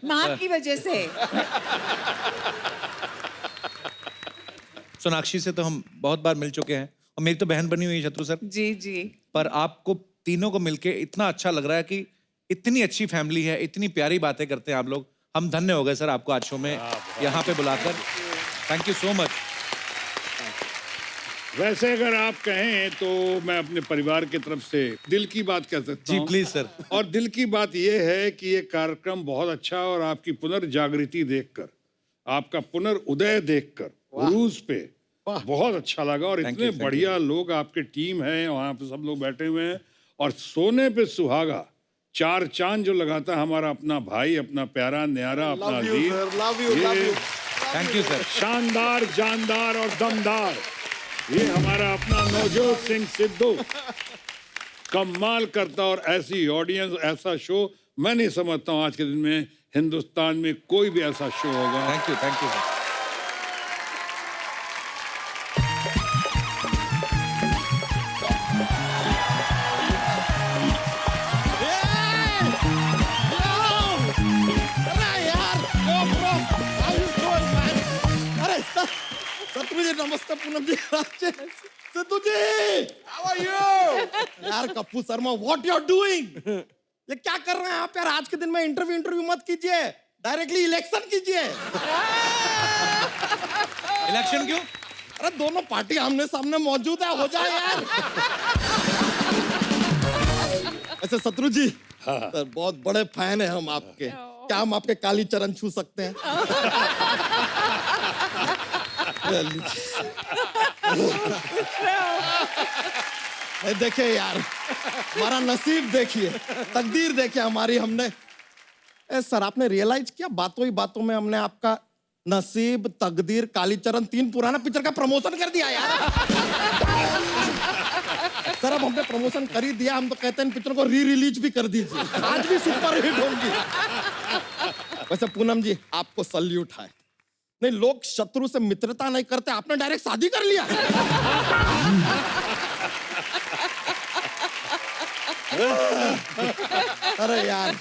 माँ की वजह से। सोनाक्षी से तो हम बहुत बार मिल चुके हैं, और मेरी तो बहन बनी हुई है शत्रु सर। जी जी। पर आपको तीनों को मिलके इतना अच्छा लग रहा है कि इतनी अच्छी फैमिली है, इतनी प्यारी बातें करते हैं आप लोग। हम धन्य हो गए सर आपको आज शो में यहाँ पे बुलाकर। Thank you so much. वैसे अगर आप कहें तो मैं अपने परिवार की तरफ से दिल की बात कह सकता जी हूं। Please sir. और दिल की बात यह है कि ये कार्यक्रम बहुत अच्छा, और आपकी पुनर्जागृति देखकर, आपका पुनर्उदय देखकर रूस पे बहुत अच्छा लगा। और इतने बढ़िया लोग आपके टीम है, वहाँ पे सब लोग बैठे हुए हैं, और सोने पे सुहागा 4 चांद जो लगाता है हमारा अपना भाई, अपना प्यारा न्यारा, अपना अजीज। Love you, love you. Thank you sir. शानदार, जानदार और दमदार, ये हमारा अपना नवजोत सिंह सिद्धू कमाल करता। और ऐसी ऑडियंस, ऐसा शो मैं नहीं समझता हूँ आज के दिन में हिंदुस्तान में कोई भी ऐसा शो होगा। Thank you sir. मुझे नमस्ते पूनम जी। सिद्धू जी, How are you? यार Kappu Sharma, what you are doing? ये क्या कर रहे हैं आप यार? आज के दिन में इंटरव्यू मत कीजिए, डायरेक्टली इलेक्शन कीजिए। इलेक्शन क्यों? अरे दोनों पार्टी आमने सामने मौजूद है, हो जाए यार। ऐसे शत्रु जी, सर बहुत बड़े फैन है हम आपके, क्या हम आपके काली चरण छू सकते हैं? देखिए यार, हमारा नसीब देखिए, तकदीर देखिए हमारी। हमने सर, आपने रियलाइज किया बातों ही बातों में हमने आपका नसीब, तकदीर, कालीचरण 3 पुराना पिक्चर का प्रमोशन कर दिया यार। सर, अब हमने प्रमोशन कर ही दिया, हम तो कहते हैं इन पिक्चर को री रिलीज भी कर दीजिए, आज भी सुपर हिट होंगी। वैसे पूनम जी, आपको सल्यूट है। नहीं, लोग शत्रु से मित्रता नहीं करते, आपने डायरेक्ट शादी कर लिया। अरे यार,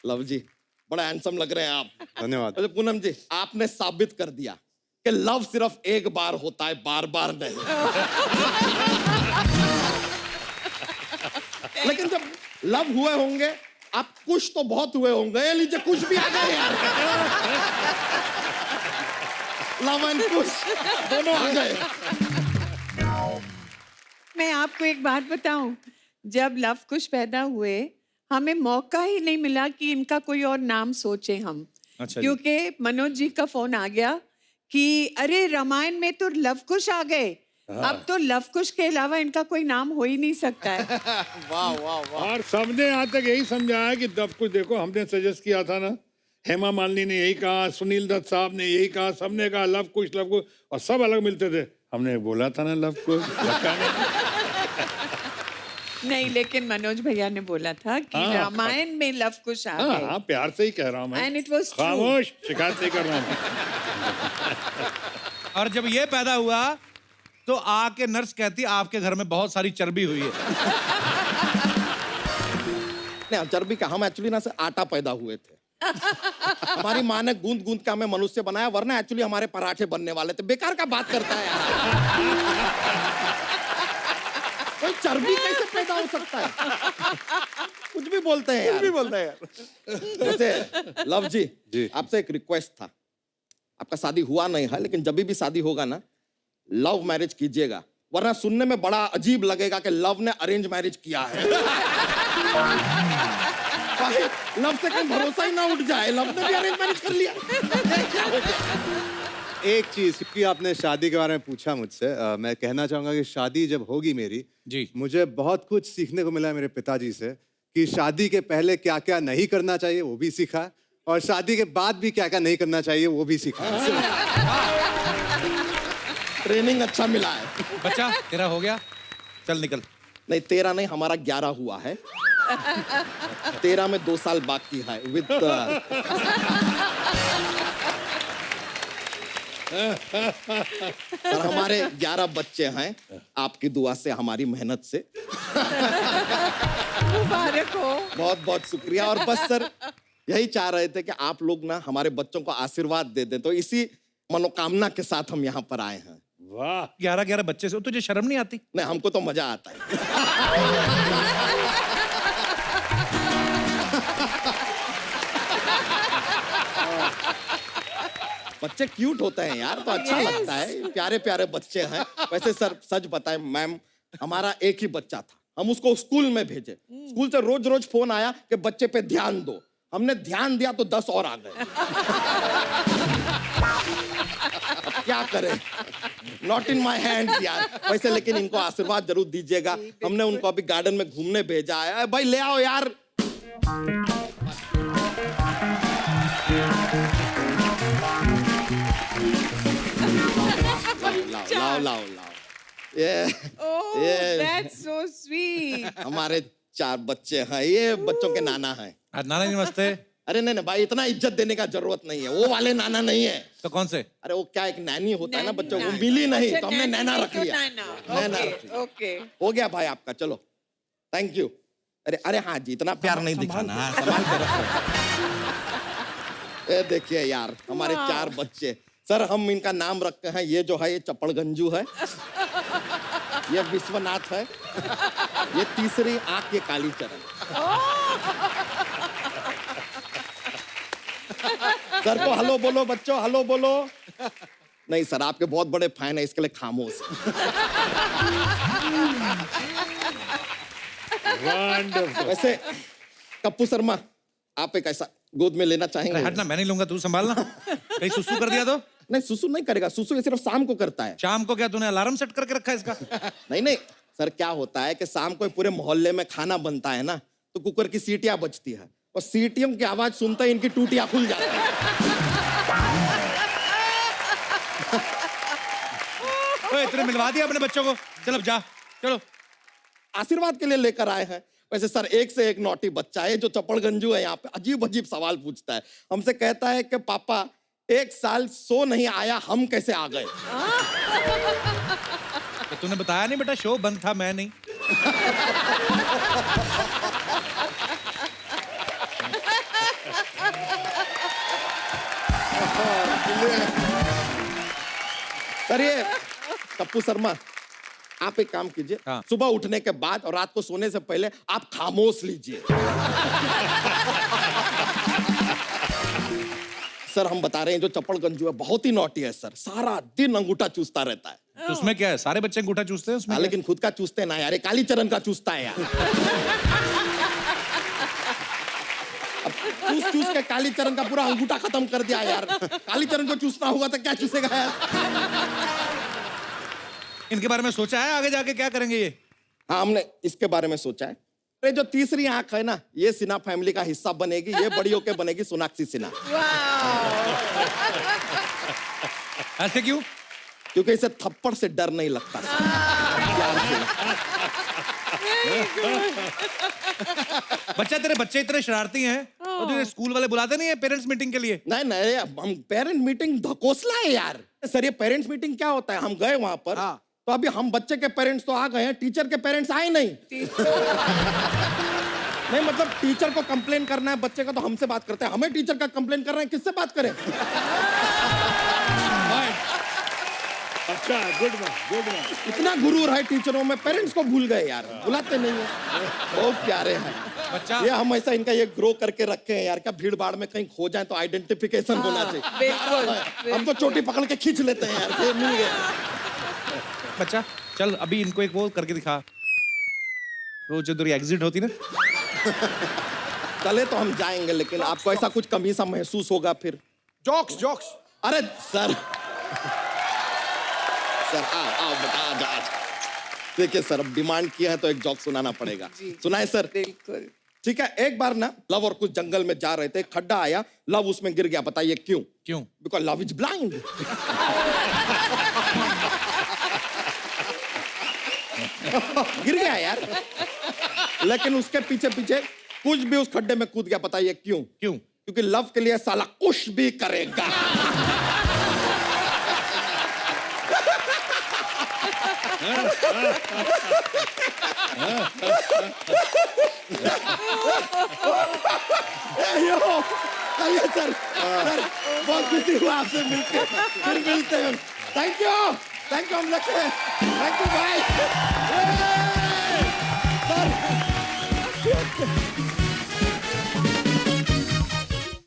लव जी, बड़ा हैंडसम लग रहे हैं आप। धन्यवाद। वैसे पूनम जी, आपने साबित कर दिया कि लव सिर्फ एक बार होता है, बार बार नहीं। लेकिन जब लव हुए होंगे, आप कुछ तो बहुत हुए होंगे। ये लीजिए, कुछ भी आ गए यार। लव एंड कुछ दोनों आ गए। मैं आपको एक बात बताऊं, जब लव कुश पैदा हुए, हमें मौका ही नहीं मिला कि इनका कोई और नाम सोचे हम। अच्छा जी। क्योंकि मनोज जी का फोन आ गया कि अरे रामायण में तो लव कुश आ गए, अब तो लव कुश के अलावा इनका कोई नाम हो ही नहीं सकता है। वाह वाह वाह। और सबने यहाँ तक यही समझाया कि दब कुछ देखो, हमने सजेस्ट किया था ना, हेमा मालिनी ने यही कहा, सुनील दत्त साहब ने यही कहा, सबने कहा लव कुश, और सब अलग मिलते थे। हमने बोला था ना लव कुश, नहीं, लेकिन मनोज भैया ने बोला था कि रामायण में लव कुश आ गए। हाँ, प्यार से ही कह रहा हूँ मैं। And it was true. खामोश, शिकायत नहीं कर रहा हूँ। और जब ये पैदा हुआ तो आके नर्स कहती आपके घर में बहुत सारी चर्बी हुई है। नहीं, चर्बी का, हम एक्चुअली ना से आटा पैदा हुए थे। हमारी माँ ने गूंद गूंद के हमें मनुष्य बनाया, वरना एक्चुअली हमारे पराठे बनने वाले थे। बेकार का बात करता है यार। कोई चर्बी कैसे पैदा हो सकता है? कुछ भी बोलते हैं यार। कुछ भी बोलते हैं यार। वैसे लव जी, आपसे एक रिक्वेस्ट था। आपका शादी हुआ नहीं है, लेकिन जब भी शादी होगा ना, लव मैरिज कीजिएगा, वरना सुनने में बड़ा अजीब लगेगा कि लव ने अरेंज मैरिज किया है। लव से कहीं भरोसा ही ना उठ जाए, लव ने भी अरेंज मैरिज कर लिया। एक चीज, क्योंकि आपने शादी के बारे में पूछा मुझसे, मैं कहना चाहूंगा कि शादी जब होगी मेरी जी, मुझे बहुत कुछ सीखने को मिला है मेरे पिताजी से, कि शादी के पहले क्या क्या नहीं करना चाहिए वो भी सीखा, और शादी के बाद भी क्या क्या नहीं करना चाहिए वो भी सीखा। ट्रेनिंग अच्छा मिला है। बच्चा तेरा हो गया, चल निकल। नहीं, 13 नहीं, हमारा 11 हुआ है। 13 में 2 साल बाकी है विद सर, हमारे 11 बच्चे हैं, आपकी दुआ से, हमारी मेहनत से। मुबारक हो। बहुत बहुत शुक्रिया। और बस सर, यही चाह रहे थे कि आप लोग ना हमारे बच्चों को आशीर्वाद दे दें, तो इसी मनोकामना के साथ हम यहाँ पर आए हैं। वाह, 11 बच्चे से तुझे शर्म नहीं आती? नहीं, हमको तो मजा आता है। बच्चे क्यूट होते हैं यार, तो अच्छा लगता है, प्यारे प्यारे बच्चे हैं। वैसे सर, सच बताएं मैम, हमारा एक ही बच्चा था, हम उसको स्कूल में भेजे। स्कूल से रोज रोज फोन आया कि बच्चे पे ध्यान दो। हमने ध्यान दिया तो 10 और आ गए। अब क्या करें, नॉट इन माई हैंड यार। वैसे लेकिन इनको आशीर्वाद जरूर दीजिएगा। हमने उनको अभी गार्डन में घूमने भेजा है। भाई ले आओ यार। लाओ लाओ लाओ। Oh, ये that's so sweet. हमारे 4 बच्चे हैं, ये बच्चों के नाना हैं। नाना जी नमस्ते। अरे नहीं नहीं भाई, इतना इज्जत देने का जरूरत नहीं है, वो वाले नाना नहीं है। तो कौन से? अरे वो क्या, एक नैनी होता है ना बच्चों को, मिली नहीं तो हमने नैना रख लिया। नैना रख लिया। ओके, हो गया भाई आपका, चलो थैंक यू। अरे अरे हाँ जी, इतना प्यार नहीं दिखाना, संभाल के रखो। ये देखिए यार, हमारे 4 बच्चे। सर, हम इनका नाम रखते हैं, ये जो है ये चपड़गंजू है, ये विश्वनाथ है, ये तीसरी आंख ये कालीचरण। सर को हेलो बोलो बच्चों, हेलो बोलो। नहीं सर, आपके बहुत बड़े फैन है, इसके लिए खामोश। वैसे कप्पू शर्मा, आप एक ऐसा गोद में लेना चाहेंगे? हटना, मैं नहीं लूंगा, तू संभालना। कहीं सुसु कर दिया तो? नहीं सुसु नहीं करेगा, सुसु ये सिर्फ शाम को करता है। शाम को क्या तूने अलार्म सेट करके रखा है इसका? नहीं नहीं सर, क्या होता है कि शाम को पूरे मोहल्ले में खाना बनता है ना, तो कुकर की सीटियां बजती है और सीटियों की आवाज सुनते ही इनकी टूटियां खुल जाती है। ओए, इतने मिलवा दिया अपने बच्चों को, चल अब जा, चलो। आशीर्वाद के लिए लेकर आए हैं। वैसे सर एक से एक नौटी बच्चा है जो चपड़गंजू है, यहाँ पे अजीब अजीब सवाल पूछता है। हमसे कहता है कि पापा 1 साल सो नहीं आया, हम कैसे आ गए? तो तूने बताया नहीं बेटा, शो बंद था, मैं नहीं। सर ये कप्पू शर्मा, आप एक काम कीजिए, हाँ। सुबह उठने के बाद और रात को सोने से पहले आप खामोश लीजिए। सर हम बता रहे हैं जो चपड़गंजू है बहुत ही नॉटी है सर, सारा दिन अंगूठा चूसता रहता है। तो उसमें क्या है, सारे बच्चे अंगूठा चूसते हैं उसमें हाँ, क्या है? लेकिन खुद का चूसते ना यार, ये कालीचरण का चूसता है यार। अब चूस चूस के कालीचरण का पूरा अंगूठा खत्म कर दिया यार। कालीचरण को चूसना होगा तो क्या चूसेगा यार? इनके बारे में सोचा है आगे जाके क्या करेंगे ये? हाँ हमने इसके बारे में सोचा है। अरे जो तीसरी आंख है ना, ये सिन्हा फैमिली का हिस्सा बनेगी, ये बड़ी होके बनेगी सोनाक्षी सिन्हा। ऐसे क्यों? क्योंकि इसे थप्पड़ से डर नहीं लगता। प्यार से। बच्चा, तेरे बच्चे इतने शरारती हैं तो तुझे स्कूल वाले बुलाते नहीं है पेरेंट्स मीटिंग के लिए? नहीं नहीं, हम पेरेंट मीटिंग धकोसला है यार। सर ये पेरेंट्स मीटिंग क्या होता है, हम गए वहां पर, तो अभी हम बच्चे के पेरेंट्स तो आ गए हैं, टीचर के पेरेंट्स आए नहीं। नहीं मतलब टीचर को कंप्लेन करना है बच्चे का तो हमसे बात करते हैं, हमें टीचर का कंप्लेन कर रहे हैं, किससे बात करें? अच्छा, गुड वन, गुड वन। इतना गुरूर है टीचरों में, पेरेंट्स को भूल गए यार, बुलाते नहीं है। बहुत प्यारे हैं बच्चा, ये, हम ऐसा इनका ये ग्रो करके रखे हैं यार, क्या भीड़ भाड़ में कहीं खो जाए तो आइडेंटिफिकेशन होना चाहिए। हम तो चोटी पकड़ के खींच लेते हैं यार, ये मिल गया। बच्चा चल अभी इनको एक वो करके दिखा, वो जो तेरी एग्जिट होती ना। चले तो हम जाएंगे, लेकिन आपको ऐसा कुछ कमी सा महसूस होगा फिर। Jokes jokes. अरे सर सर आओ बता जा। देखिए सर, अब डिमांड किया है तो एक जोक सुनाना पड़ेगा। सुनाए सर? बिल्कुल। ठीक है, एक बार ना लव और कुछ जंगल में जा रहे थे, खड्डा आया, लव उसमें गिर गया। बताइए क्यों? क्यों? Because love is blind. गिर गया यार, लेकिन उसके पीछे पीछे कुछ भी उस खड्डे में कूद गया। बताइए क्यों? क्यों? क्योंकि लव के लिए साला कुछ भी करेगा। आइए सर, बहुत खुशी हुआ आपसे मिलकर, फिर मिलते हैं। थैंक यू हम रखे, थैंक यू भाई। सर